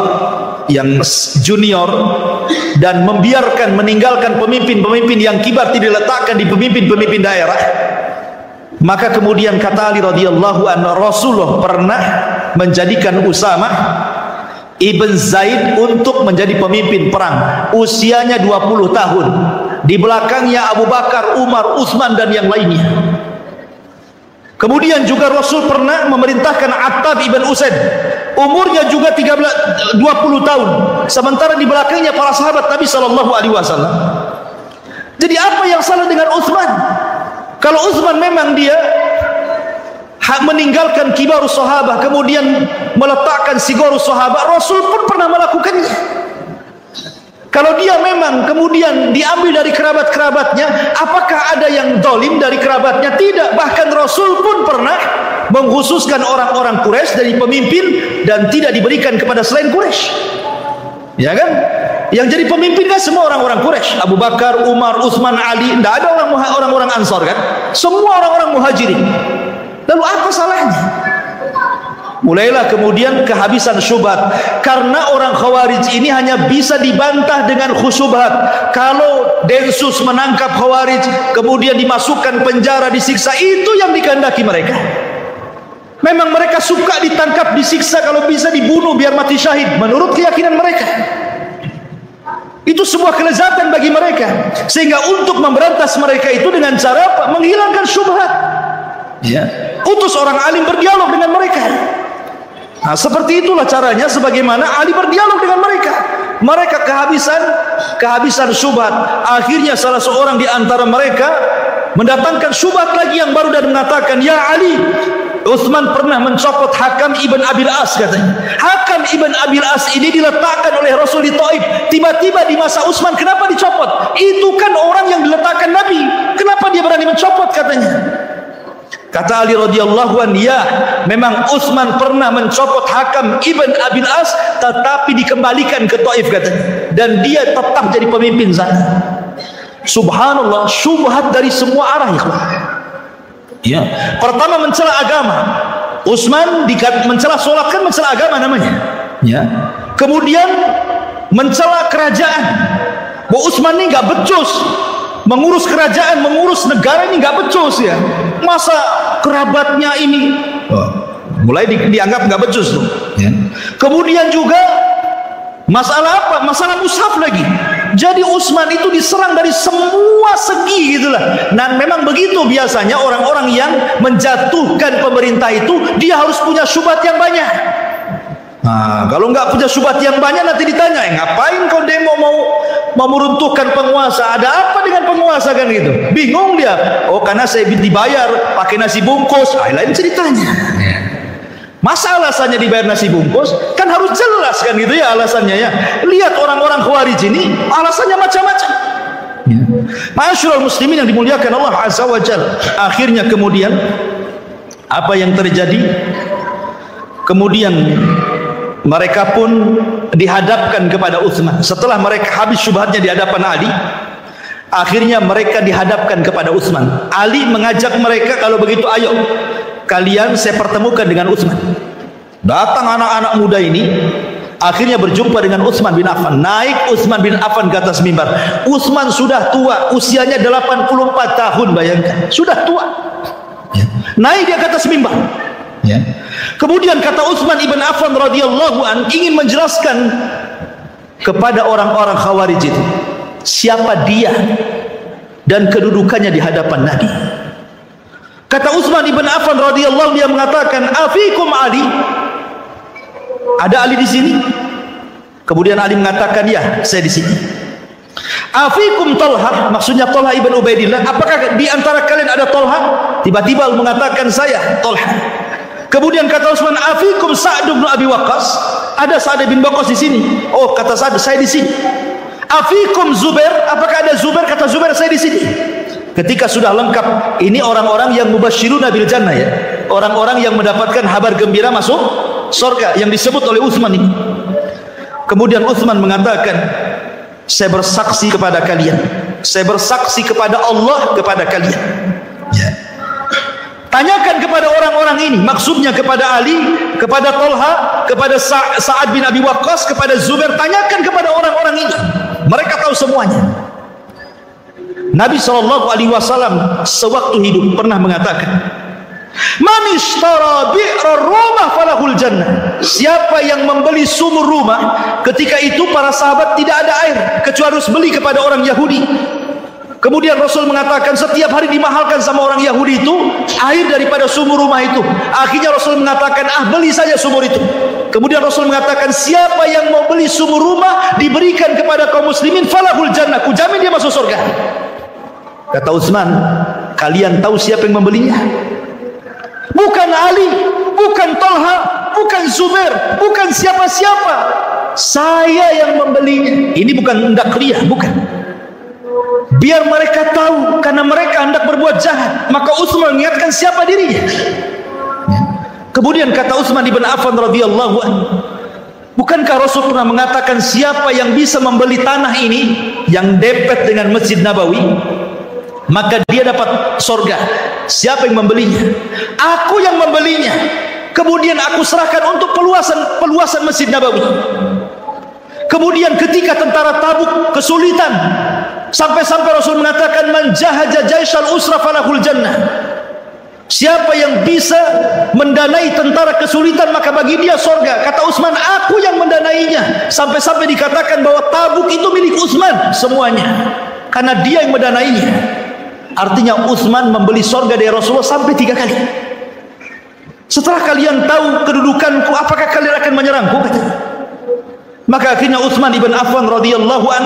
yang junior, dan meninggalkan pemimpin-pemimpin yang kibar, tidak diletakkan di pemimpin-pemimpin daerah. Maka kemudian kata Ali radhiyallahu anhu, Rasulullah pernah menjadikan Usamah ibn Zaid untuk menjadi pemimpin perang. Usianya 20 tahun. Di belakangnya Abu Bakar, Umar, Utsman dan yang lainnya. Kemudian juga Rasul pernah memerintahkan Attab ibn Usaid, umurnya juga 20 tahun, sementara di belakangnya para sahabat Nabi SAW. Jadi apa yang salah dengan Utsman? Kalau Utsman memang dia meninggalkan kibarus sahabat, kemudian meletakkan sigorus sahabat, Rasul pun pernah melakukannya. Kalau dia memang kemudian diambil dari kerabat-kerabatnya, apakah ada yang zalim dari kerabatnya? Tidak. Bahkan Rasul pun pernah mengkhususkan orang-orang Quraisy dari pemimpin dan tidak diberikan kepada selain Quraisy. Ya kan? Yang jadi pemimpin kan semua orang-orang Quraisy. Abu Bakar, Umar, Utsman, Ali. Tidak ada orang-orang Ansar kan? Semua orang-orang Muhajirin. Lalu apa salahnya? Mulailah kemudian kehabisan syubhat, karena orang Khawarij ini hanya bisa dibantah dengan khusyubhat. Kalau Densus menangkap Khawarij kemudian dimasukkan penjara, disiksa, itu yang dikehendaki mereka. Memang mereka suka ditangkap, disiksa, kalau bisa dibunuh biar mati syahid, menurut keyakinan mereka. Itu sebuah kelezatan bagi mereka, sehingga untuk memberantas mereka itu dengan cara apa? Menghilangkan syubhat, ya. Utus orang alim berdialog dengan mereka. Nah, seperti itulah caranya sebagaimana Ali berdialog dengan mereka. Mereka kehabisan syubhat. Akhirnya salah seorang di antara mereka mendatangkan syubhat lagi yang baru dan mengatakan, ya Ali, Utsman pernah mencopot Hakam ibn Abil As katanya. Hakam ibn Abil As ini diletakkan oleh Rasul di Taif. Tiba-tiba di masa Utsman kenapa dicopot? Itu kan orang yang diletakkan Nabi. Kenapa dia berani mencopot katanya? Kata Ali radhiyallahu anhu, ya, memang Utsman pernah mencopot Hakam ibn Abil As, tetapi dikembalikan ke Taif katanya. Dan dia tetap jadi pemimpin sana. Subhanallah, syubhat dari semua arah, ya. Pertama mencela agama. Utsman mencela salat, kan mencela agama namanya, ya. Kemudian mencela kerajaan. Bahwa Utsman ini enggak becus mengurus kerajaan, mengurus negara ini enggak becus ya. Masa kerabatnya ini mulai dianggap enggak becus tuh, ya. Kemudian juga masalah apa? Masalah mushaf lagi. Jadi Utsman itu diserang dari semua segi gitulah. Dan memang begitu biasanya orang-orang yang menjatuhkan pemerintah itu, dia harus punya syubhat yang banyak. Nah, kalau nggak punya syubhat yang banyak nanti ditanya, ngapain kau demo mau meruntuhkan penguasa? Ada apa dengan penguasa kan gitu? Bingung dia. Oh, karena saya dibayar pakai nasi bungkus. Lain ceritanya. Masa alasannya dibayar nasi bungkus? Kan harus jelas kan gitu ya alasannya ya. Lihat orang-orang Khawarij ini alasannya macam-macam. Ma'asyiral muslimin yang dimuliakan Allah Azza wa Jalla. Akhirnya kemudian apa yang terjadi? Kemudian mereka pun dihadapkan kepada Utsman. Setelah mereka habis syubhatnya di hadapan Ali, akhirnya mereka dihadapkan kepada Utsman. Ali mengajak mereka, kalau begitu ayo kalian saya pertemukan dengan Utsman. Datang anak-anak muda ini, akhirnya berjumpa dengan Utsman bin Affan. Naik Utsman bin Affan ke atas mimbar. Utsman sudah tua, usianya 84 tahun, bayangkan, sudah tua, ya. Naik dia ke atas mimbar, ya. Kemudian kata Utsman ibn Affan radhiyallahu an ingin menjelaskan kepada orang-orang Khawarij itu siapa dia dan kedudukannya di hadapan Nabi. Kata Utsman ibn Affan radhiyallahu, dia mengatakan, afikum Ali, ada Ali di sini? Kemudian Ali mengatakan, ya, saya di sini. Afikum Talha, maksudnya Talha ibn Ubaidillah, apakah di antara kalian ada Talha? Tiba-tiba mengatakan, saya Talha. Kemudian kata Utsman, afikum Sa'd bin Abi Waqqas, ada Sa'd bin Waqqas di sini? Oh, kata Sa'd, saya di sini. Afikum Zubair, apakah ada Zubair? Kata Zubair, saya di sini. Ketika sudah lengkap, ini orang-orang yang mubasyiruna bil jannah ya, orang-orang yang mendapatkan kabar gembira masuk surga yang disebut oleh Utsman ini. Kemudian Utsman mengatakan, saya bersaksi kepada kalian, saya bersaksi kepada Allah kepada kalian, ya. Tanyakan kepada orang-orang ini, maksudnya kepada Ali, kepada Talha, kepada Sa'ad bin Abi Waqqas, kepada Zubair. Tanyakan kepada orang-orang ini, mereka tahu semuanya. Nabi SAW sewaktu hidup pernah mengatakan, man ishtara bi'ra rumah falahul jannah. Siapa yang membeli sumur rumah, ketika itu para sahabat tidak ada air kecuali harus beli kepada orang Yahudi. Kemudian Rasul mengatakan setiap hari dimahalkan sama orang Yahudi itu air daripada sumur rumah itu. Akhirnya Rasul mengatakan, beli saja sumur itu. Kemudian Rasul mengatakan, siapa yang mau beli sumur rumah diberikan kepada kaum muslimin falahul jannah, ku jamin dia masuk surga. Kata Utsman, kalian tahu siapa yang membelinya? Bukan Ali, bukan Talha, bukan Zubair, bukan siapa-siapa. Saya yang membelinya. Ini bukan hendak riya, bukan. Biar mereka tahu, karena mereka hendak berbuat jahat. Maka Utsman mengingatkan siapa dirinya. Kemudian kata Utsman ibn Affan radhiyallahu anhu, bukankah Rasul pernah mengatakan siapa yang bisa membeli tanah ini yang dempet dengan Masjid Nabawi, maka dia dapat surga. Siapa yang membelinya? Aku yang membelinya. Kemudian aku serahkan untuk peluasan Masjid Nabawi. Kemudian ketika tentara Tabuk kesulitan, sampai-sampai Rasul mengatakan, man jahaja jaisyal usra falahul jannah. Siapa yang bisa mendanai tentara kesulitan, maka bagi dia surga. Kata Utsman, aku yang mendanainya. Sampai-sampai dikatakan bahwa Tabuk itu milik Utsman semuanya, karena dia yang mendanainya. Artinya Utsman membeli surga dari Rasulullah sampai 3 kali. Setelah kalian tahu kedudukanku, apakah kalian akan menyerangku? Maka akhirnya Utsman ibn Affan radhiyallahu an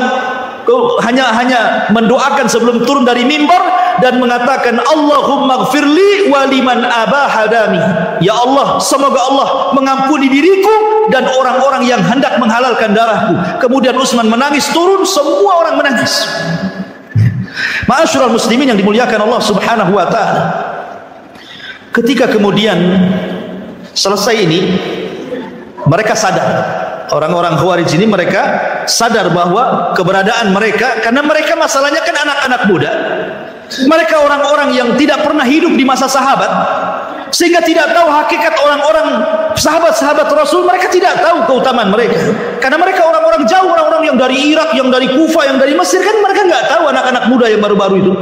hanya mendoakan sebelum turun dari mimbar, dan mengatakan, Allahumma gfirli waliman abahadami. Ya Allah, semoga Allah mengampuni diriku dan orang-orang yang hendak menghalalkan darahku. Kemudian Utsman menangis turun, semua orang menangis. Ma'asyiral muslimin yang dimuliakan Allah Subhanahu wa taala. Ketika kemudian selesai ini, mereka sadar, orang-orang Khawarij ini mereka sadar bahwa keberadaan mereka, karena mereka masalahnya kan anak-anak muda, mereka orang-orang yang tidak pernah hidup di masa sahabat, sehingga tidak tahu hakikat orang-orang sahabat-sahabat Rasul. Mereka tidak tahu keutamaan mereka, karena mereka orang-orang jauh, orang-orang yang dari Irak, yang dari Kufah, yang dari Mesir, kan mereka nggak tahu anak-anak muda yang baru-baru itu.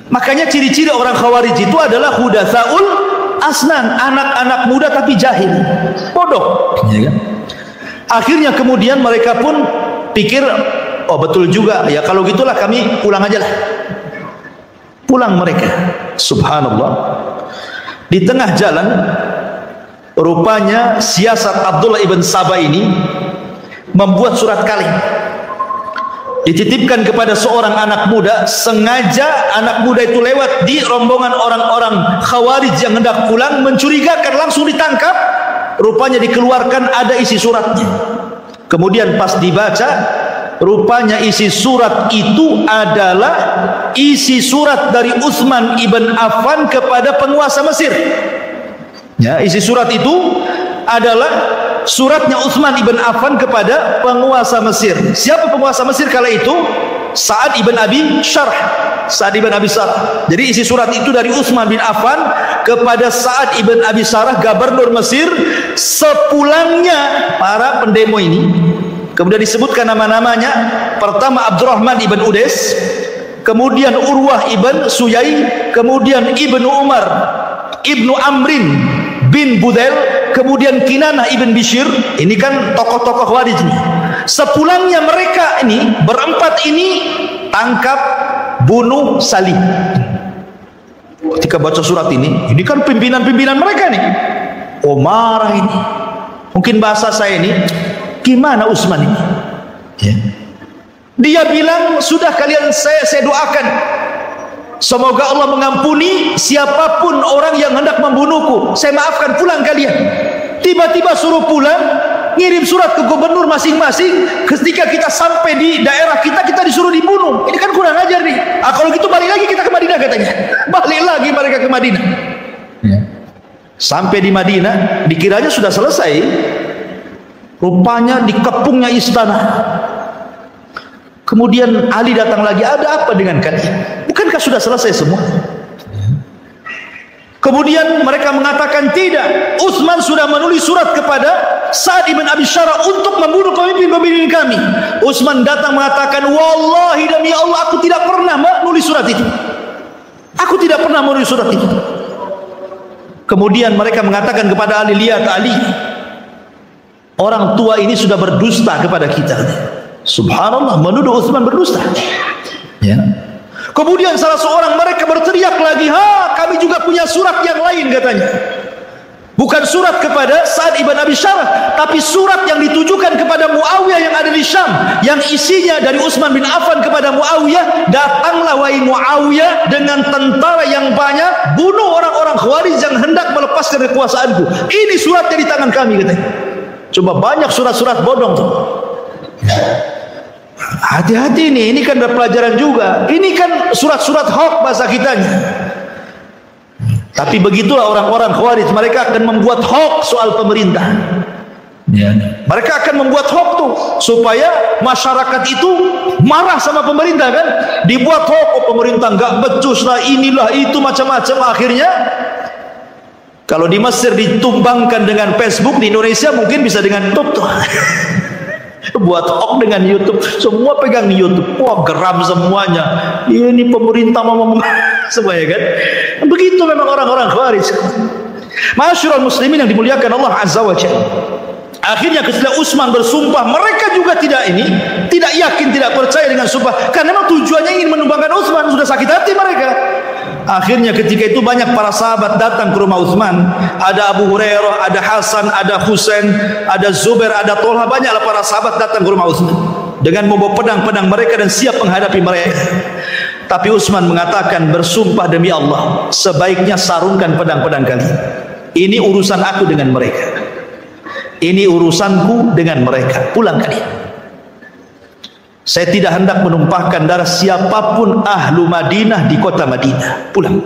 Makanya ciri-ciri orang Khawarij itu adalah hudatsaul asnan, anak-anak muda tapi jahil, bodoh, ya kan? Akhirnya kemudian mereka pun pikir, oh betul juga ya, kalau gitulah kami pulang aja lah. Pulang mereka. Subhanallah, di tengah jalan rupanya siasat Abdullah ibn Sabah ini membuat surat kaleng, dititipkan kepada seorang anak muda. Sengaja anak muda itu lewat di rombongan orang-orang Khawarij yang hendak pulang, mencurigakan, langsung ditangkap. Rupanya dikeluarkan, ada isi suratnya. Kemudian pas dibaca, rupanya isi surat itu adalah isi surat dari Utsman ibn Affan kepada penguasa Mesir. Ya, isi surat itu adalah suratnya Utsman ibn Affan kepada penguasa Mesir. Siapa penguasa Mesir kala itu? Sa'ad ibn Abi Syarh. Sa'ad ibn Abi Syarh. Jadi isi surat itu dari Utsman bin Affan kepada Sa'ad ibn Abi Syarh, gubernur Mesir, sepulangnya para pendemo ini. Kemudian disebutkan nama-namanya. Pertama Abdurrahman ibn Udais, kemudian Urwah ibn Suyai, kemudian Ibnu Umar, Ibnu Amrin bin Budail, kemudian Kinanah ibn Bishr. Ini kan tokoh-tokoh Khawarij ini. Sepulangnya mereka ini berempat ini tangkap, bunuh, salib. Ketika baca surat ini kan pimpinan-pimpinan mereka nih. Oh, marah ini. Mungkin bahasa saya ini, gimana Utsman ini? Ya. Dia bilang, sudah kalian saya doakan, semoga Allah mengampuni siapapun orang yang hendak membunuhku. Saya maafkan, pulang kalian. Tiba-tiba suruh pulang, ngirim surat ke gubernur masing-masing. Ketika kita sampai di daerah kita disuruh dibunuh. Ini kan kurang ajar nih. Kalau gitu balik lagi kita ke Madinah katanya. Balik lagi mereka ke Madinah. Ya. Sampai di Madinah, dikiranya sudah selesai. Rupanya dikepungnya istana. Kemudian Ali datang lagi, ada apa dengan kalian? Bukankah sudah selesai semua? Kemudian mereka mengatakan tidak, Utsman sudah menulis surat kepada Sa'ad ibn Abi Syarah untuk membunuh pemimpin-pemimpin kami. Utsman datang mengatakan, wallahi demi Allah, aku tidak pernah menulis surat itu. Aku tidak pernah menulis surat itu. Kemudian mereka mengatakan kepada Ali, lihat Ali, orang tua ini sudah berdusta kepada kita. Subhanallah, menuduh Utsman berdusta. Ya. Kemudian salah seorang mereka berteriak lagi, kami juga punya surat yang lain katanya. Bukan surat kepada Sa'ad ibn Abi Syarah, tapi surat yang ditujukan kepada Muawiyah yang ada di Syam, yang isinya dari Utsman bin Affan kepada Muawiyah, datanglah wahai Muawiyah dengan tentara yang banyak, bunuh orang-orang Khawarij yang hendak melepaskan kekuasaanku. Ini suratnya di tangan kami katanya. Coba banyak surat-surat bodong tuh. Hati-hati ini kan ada pelajaran juga. Ini kan surat-surat hoax bahasa kitanya. Tapi begitulah orang-orang Khawarij, mereka akan membuat hoax soal pemerintah. Ya. Mereka akan membuat hoax tuh supaya masyarakat itu marah sama pemerintah kan. Dibuat hoax, oh pemerintah nggak becus lah, inilah itu macam-macam. Akhirnya kalau di Mesir ditumbangkan dengan Facebook, di Indonesia mungkin bisa dengan YouTube tuh. Buat hoax dengan YouTube, semua pegang YouTube, wah geram semuanya. Ini pemerintah mau semuanya kan. Begitu memang orang-orang Khawarij. Ma'asyiral muslimin yang dimuliakan Allah Azza wa Jalla. Akhirnya ketika Utsman bersumpah, mereka juga tidak yakin, tidak percaya dengan sumpah, karena memang tujuannya ingin menumbangkan Utsman. Sudah sakit hati mereka. Akhirnya ketika itu banyak para sahabat datang ke rumah Utsman. Ada Abu Hurairah, ada Hasan, ada Husain, ada Zubair, ada Tolha. Banyaklah para sahabat datang ke rumah Utsman dengan membawa pedang-pedang mereka dan siap menghadapi mereka. Tapi Utsman mengatakan, bersumpah demi Allah, sebaiknya sarungkan pedang-pedang kalian. Ini urusan aku dengan mereka. Ini urusanku dengan mereka. Pulang kalian. Saya tidak hendak menumpahkan darah siapapun ahlu Madinah di kota Madinah. Pulang.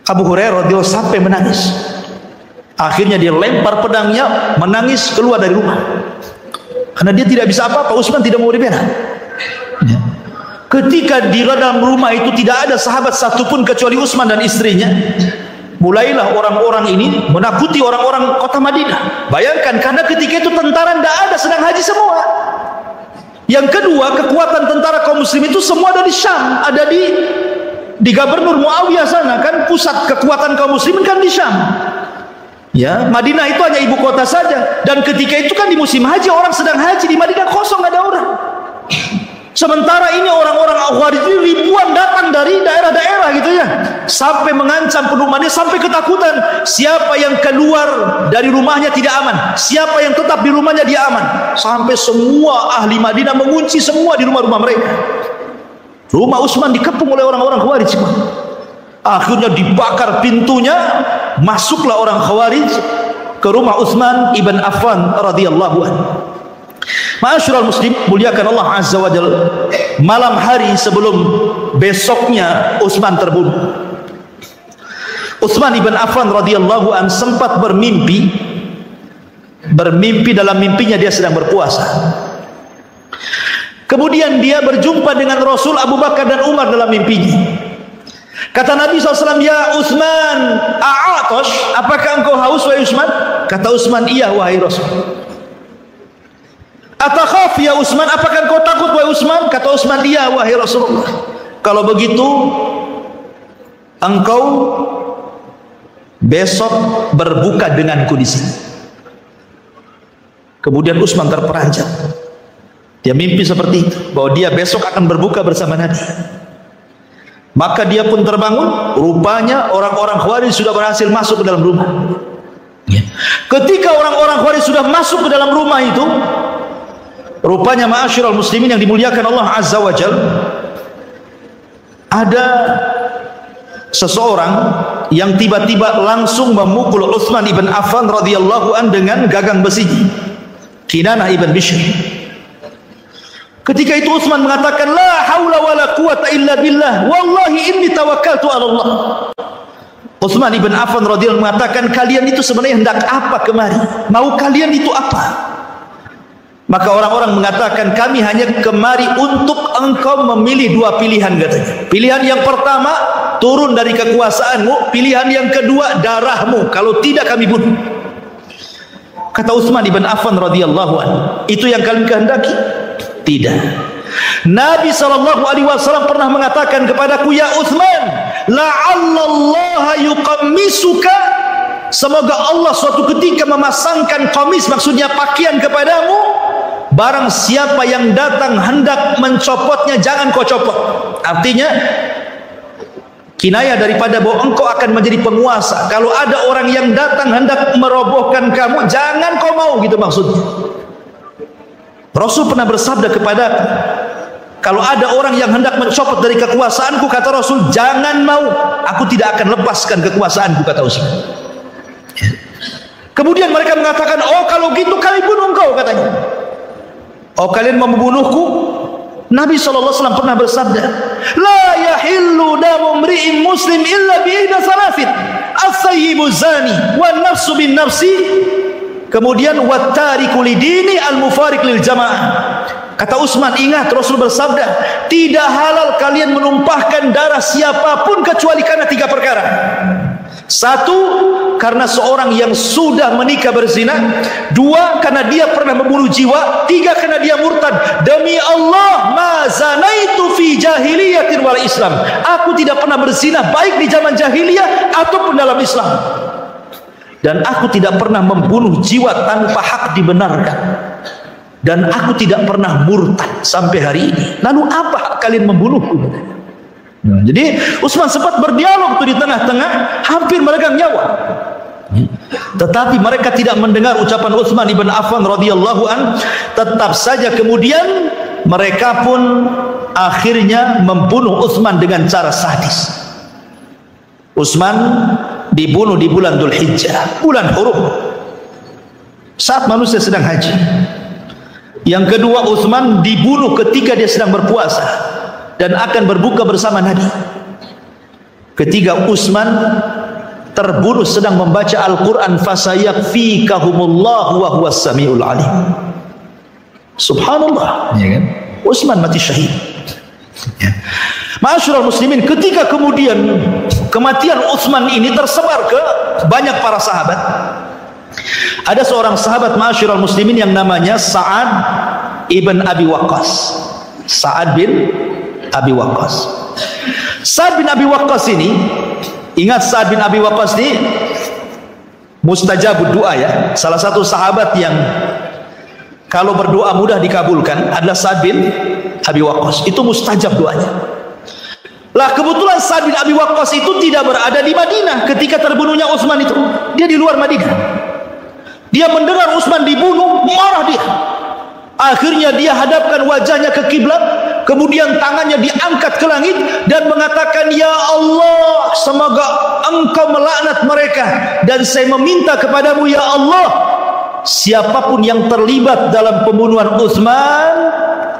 Abu Hurairah radhiyallahu sampai menangis. Akhirnya dia lempar pedangnya, menangis keluar dari rumah. Karena dia tidak bisa apa-apa. Utsman tidak mau dibela. Ya. Ketika di dalam rumah itu tidak ada sahabat satupun kecuali Utsman dan istrinya, mulailah orang-orang ini menakuti orang-orang kota Madinah. Bayangkan, karena ketika itu tentara tidak ada, sedang haji semua. Yang kedua, kekuatan tentara kaum muslim itu semua ada di Syam, ada di Gubernur Muawiyah sana, kan pusat kekuatan kaum muslimin kan di Syam. Ya, Madinah itu hanya ibu kota saja. Dan ketika itu kan di musim haji, orang sedang haji, di Madinah kosong, nggak ada orang. Sementara ini orang-orang Khawarij ini ribuan datang dari daerah-daerah gitu ya, sampai mengancam penumpangnya, sampai ketakutan. Siapa yang keluar dari rumahnya tidak aman, siapa yang tetap di rumahnya dia aman. Sampai semua ahli Madinah mengunci semua di rumah-rumah mereka. Rumah Utsman dikepung oleh orang-orang Khawarij. Akhirnya dibakar pintunya, masuklah orang Khawarij ke rumah Utsman ibn Affan radhiyallahu anhu. Ma'asyiral muslim, muliakan Allah azza wa jalla, malam hari sebelum besoknya Utsman terbunuh, Utsman ibn Affan radhiyallahu an sempat bermimpi dalam mimpinya dia sedang berpuasa. Kemudian dia berjumpa dengan Rasul, Abu Bakar dan Umar dalam mimpinya. Kata Nabi SAW, ya Utsman, a'atosh, apakah engkau haus wahai Utsman? Kata Utsman, iya wahai Rasul. Atakhaf ya Utsman, apakah engkau takut wahai Utsman? Kata Utsman, iya wahai Rasulullah. Kalau begitu engkau besok berbuka denganku di sini. Kemudian Utsman terperanjat. Dia mimpi seperti itu, bahwa dia besok akan berbuka bersama Nabi. Maka dia pun terbangun. Rupanya orang-orang Khawarij sudah berhasil masuk ke dalam rumah. Ketika orang-orang Khawarij sudah masuk ke dalam rumah itu, rupanya ma'asyiral muslimin yang dimuliakan Allah azza wa jalla, ada seseorang yang tiba-tiba langsung memukul Utsman ibn Affan radhiyallahu an dengan gagang besi, Kinanah ibn Bishr. Ketika itu Utsman mengatakan, la haula wala quwata illa billah, wallahi inni tawakkaltu ala Allah. Utsman ibn Affan radhiyallahu mengatakan, kalian itu sebenarnya hendak apa kemari? Mau kalian itu apa? Maka orang-orang mengatakan, kami hanya kemari untuk engkau memilih dua pilihan katanya. Pilihan yang pertama, turun dari kekuasaanmu. Pilihan yang kedua, darahmu. Kalau tidak kami bunuh. Kata Utsman ibn Affan radhiyallahu anhu, itu yang kalian kehendaki? Tidak. Nabi SAW pernah mengatakan kepadaku, ya Utsman, la'allallaha yuqammisuka, semoga Allah suatu ketika memasangkan qamis, maksudnya pakaian kepadamu. Barang siapa yang datang hendak mencopotnya, jangan kau copot. Artinya kinayah daripada bahwa engkau akan menjadi penguasa. Kalau ada orang yang datang hendak merobohkan kamu, jangan kau mau, gitu maksudnya. Rasul pernah bersabda kepada, kalau ada orang yang hendak mencopot dari kekuasaanku, kata Rasul, jangan mau, aku tidak akan lepaskan kekuasaanku, kata Rasul. Kemudian mereka mengatakan, oh kalau gitu kami bunuh engkau, katanya. Oh kalian mau membunuhku? Nabi SAW pernah bersabda, la yahillu damu mri'in muslim illa bi'ihda salafit, as-sayyibu zani, wa nafsu bin nafsi, kemudian wattariku lidini al-mufariq lil jamaah. Kata Utsman, ingat Rasul bersabda, tidak halal kalian menumpahkan darah siapapun kecuali karena tiga perkara. Satu, karena seorang yang sudah menikah berzina. Dua, karena dia pernah membunuh jiwa. Tiga, karena dia murtad. Demi Allah, ma zanaitu fi jahiliyatin wal Islam, aku tidak pernah berzina baik di zaman jahiliyah ataupun dalam Islam. Dan aku tidak pernah membunuh jiwa tanpa hak dibenarkan. Dan aku tidak pernah murtad sampai hari ini. Lalu apa hak kalian membunuhku? Jadi Utsman sempat berdialog di tengah-tengah, hampir meregang nyawa. Tetapi mereka tidak mendengar ucapan Utsman ibn Affan radhiyallahu an. Tetap saja kemudian mereka pun akhirnya membunuh Utsman dengan cara sadis. Utsman dibunuh di bulan Dzulhijjah, bulan hurum, saat manusia sedang haji. Yang kedua, Utsman dibunuh ketika dia sedang berpuasa dan akan berbuka bersama Nabi. Ketiga, Utsman terbunuh sedang membaca Al-Quran, fasayakfikahumullahu wa huwas samiul alim. Subhanallah, ya kan? Utsman mati syahid. Ya. Ma'asyiral muslimin, ketika kemudian kematian Utsman ini tersebar ke banyak para sahabat, ada seorang sahabat ma'asyiral muslimin yang namanya Sa'ad ibn Abi Waqqas. Sa'ad bin Abi Waqqas. Sa'ad bin Abi Waqqas ini, ingat Sa'ad bin Abi Waqqas ini mustajabud doa ya. Salah satu sahabat yang kalau berdoa mudah dikabulkan adalah Sa'ad bin Abi Waqqas. Itu mustajab doanya. Lah kebetulan Sa'ad bin Abi Waqqas itu tidak berada di Madinah ketika terbunuhnya Utsman itu. Dia di luar Madinah. Dia mendengar Utsman dibunuh, marah dia. Akhirnya dia hadapkan wajahnya ke kiblat, kemudian tangannya diangkat ke langit dan mengatakan, "Ya Allah, semoga Engkau melaknat mereka, dan saya meminta kepadamu ya Allah, siapapun yang terlibat dalam pembunuhan Utsman,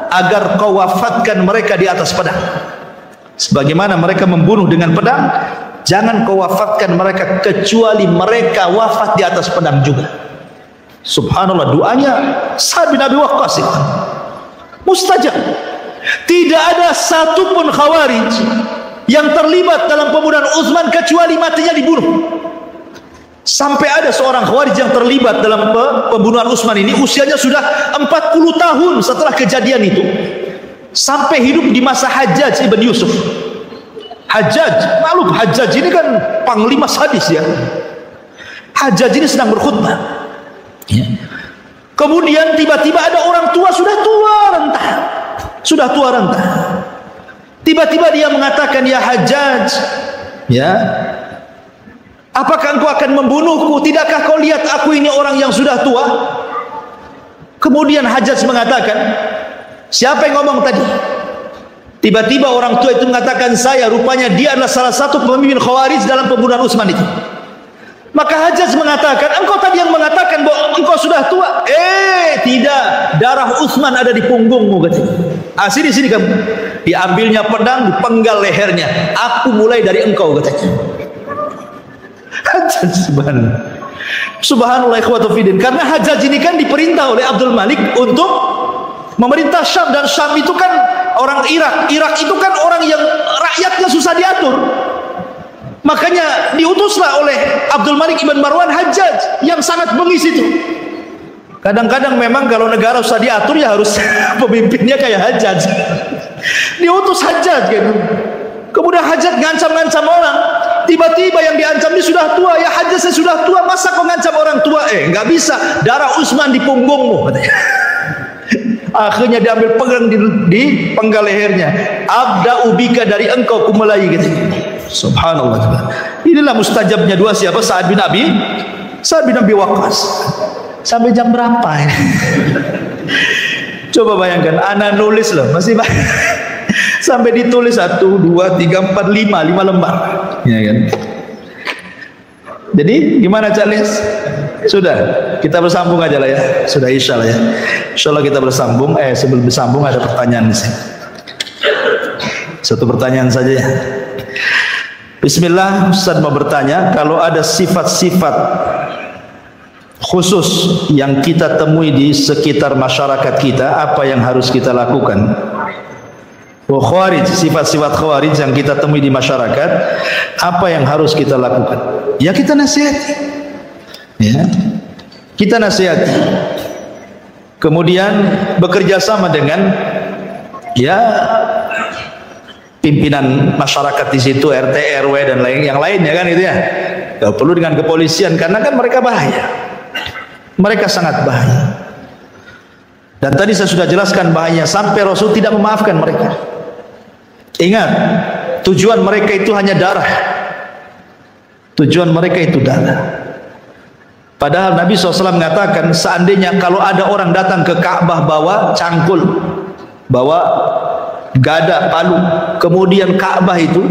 agar Kau wafatkan mereka di atas pedang. Sebagaimana mereka membunuh dengan pedang, jangan Kau wafatkan mereka kecuali mereka wafat di atas pedang juga." Subhanallah, doanya Sa'ad bin Abi Waqqas itu mustajab. Tidak ada satupun Khawarij yang terlibat dalam pembunuhan Utsman kecuali matinya dibunuh. Sampai ada seorang Khawarij yang terlibat dalam pembunuhan Utsman ini, usianya sudah 40 tahun setelah kejadian itu, sampai hidup di masa Hajjaj ibn Yusuf. Hajjaj, maklum Hajjaj ini kan panglima sadis ya. Hajjaj ini sedang berkhutbah ya. Kemudian tiba-tiba ada orang tua, sudah tua renta. Tiba-tiba dia mengatakan, "Ya Hajjaj, ya, apakah engkau akan membunuhku? Tidakkah kau lihat aku ini orang yang sudah tua?" Kemudian Hajjaj mengatakan, "Siapa yang ngomong tadi?" Tiba-tiba orang tua itu mengatakan, "Saya." Rupanya dia adalah salah satu pemimpin Khawarij dalam pembunuhan Utsman itu. Maka Hajjaj mengatakan, "Engkau tadi yang mengatakan bahwa engkau sudah tua." Tidak, darah Utsman ada di punggungmu, katanya. Sini kamu. Diambilnya pedang, dipenggal lehernya. "Aku mulai dari engkau," katanya. Hajjaj, subhanallah ikhwatu fiddin. Karena Hajjaj ini kan diperintah oleh Abdul Malik untuk memerintah Syam, dan Syam itu kan orang Irak. Irak itu kan orang yang rakyatnya susah diatur. Makanya diutuslah oleh Abdul Malik ibn Marwan Hajjaj yang sangat bengis itu. Kadang-kadang memang kalau negara susah diatur ya harus pemimpinnya kayak Hajjaj. Diutus Hajjaj gitu. Kemudian Hajjaj ngancam-ngancam orang. Tiba-tiba yang diancam ini sudah tua. "Ya Hajjaj, saya sudah tua, masa kau ngancam orang tua?" Nggak bisa, darah Utsman di punggungmu, katanya. Akhirnya diambil pegang di penggal lehernya. "Abda ubika, dari engkau kumulai," gitu. Subhanallah. Inilah mustajabnya doa siapa? Sa'ad bin Abi Waqqas. Sampai jam berapa ini? Coba bayangkan, anak nulis loh, masih sampai ditulis 1, 2, 3, 4, 5 lembar, ya kan? Jadi gimana Cak Lis? Sudah, kita bersambung aja lah ya. Sudah insya Allah ya. Insya Allah kita bersambung. Sebelum bersambung ada pertanyaan di sini. Satu pertanyaan saja ya. Bismillah, Ustaz mau bertanya, kalau ada sifat-sifat khusus yang kita temui di sekitar masyarakat kita, apa yang harus kita lakukan? Khawarij, sifat-sifat Khawarij yang kita temui di masyarakat, apa yang harus kita lakukan? Ya kita nasihati, ya kita nasihati. Kemudian bekerja sama dengan ya pimpinan masyarakat di situ, RT, RW dan yang lainnya kan itu ya. Gak perlu dengan kepolisian, karena kan mereka bahaya. Mereka sangat bahaya. Dan tadi saya sudah jelaskan bahayanya, sampai Rasul tidak memaafkan mereka. Ingat, tujuan mereka itu hanya darah. Tujuan mereka itu darah. Padahal Nabi SAW mengatakan, seandainya kalau ada orang datang ke Ka'bah bawa cangkul, bawa gada, palu, kemudian Ka'bah itu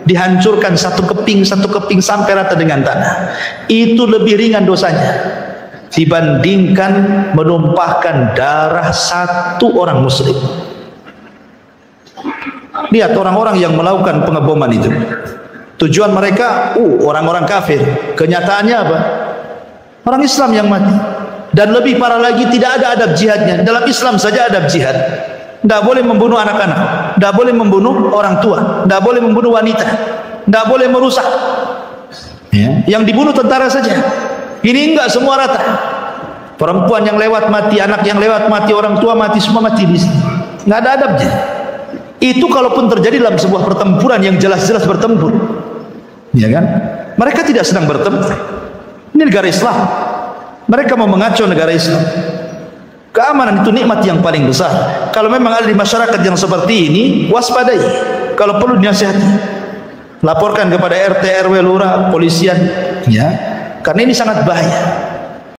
dihancurkan satu keping sampai rata dengan tanah. Itu lebih ringan dosanya dibandingkan menumpahkan darah satu orang muslim. Lihat orang-orang yang melakukan pengeboman itu, tujuan mereka orang-orang kafir. Kenyataannya apa? Orang Islam yang mati. Dan lebih parah lagi, tidak ada adab jihadnya. Dalam Islam saja adab jihad, tidak boleh membunuh anak-anak, tidak boleh membunuh orang tua, tidak boleh membunuh wanita, tidak boleh merusak. Yang dibunuh tentara saja. Ini enggak semua rata. Perempuan yang lewat mati, anak yang lewat mati, orang tua mati, semua mati di sini. Enggak ada adabnya. Itu kalaupun terjadi dalam sebuah pertempuran yang jelas-jelas bertempur, ya kan? Mereka tidak sedang bertempur. Ini negara Islam. Mereka mau mengacau negara Islam. Keamanan itu nikmat yang paling besar. Kalau memang ada di masyarakat yang seperti ini, waspadai. Kalau perlu dinasihati, laporkan kepada RT, RW, lurah, polisian, ya. Karena ini sangat bahaya.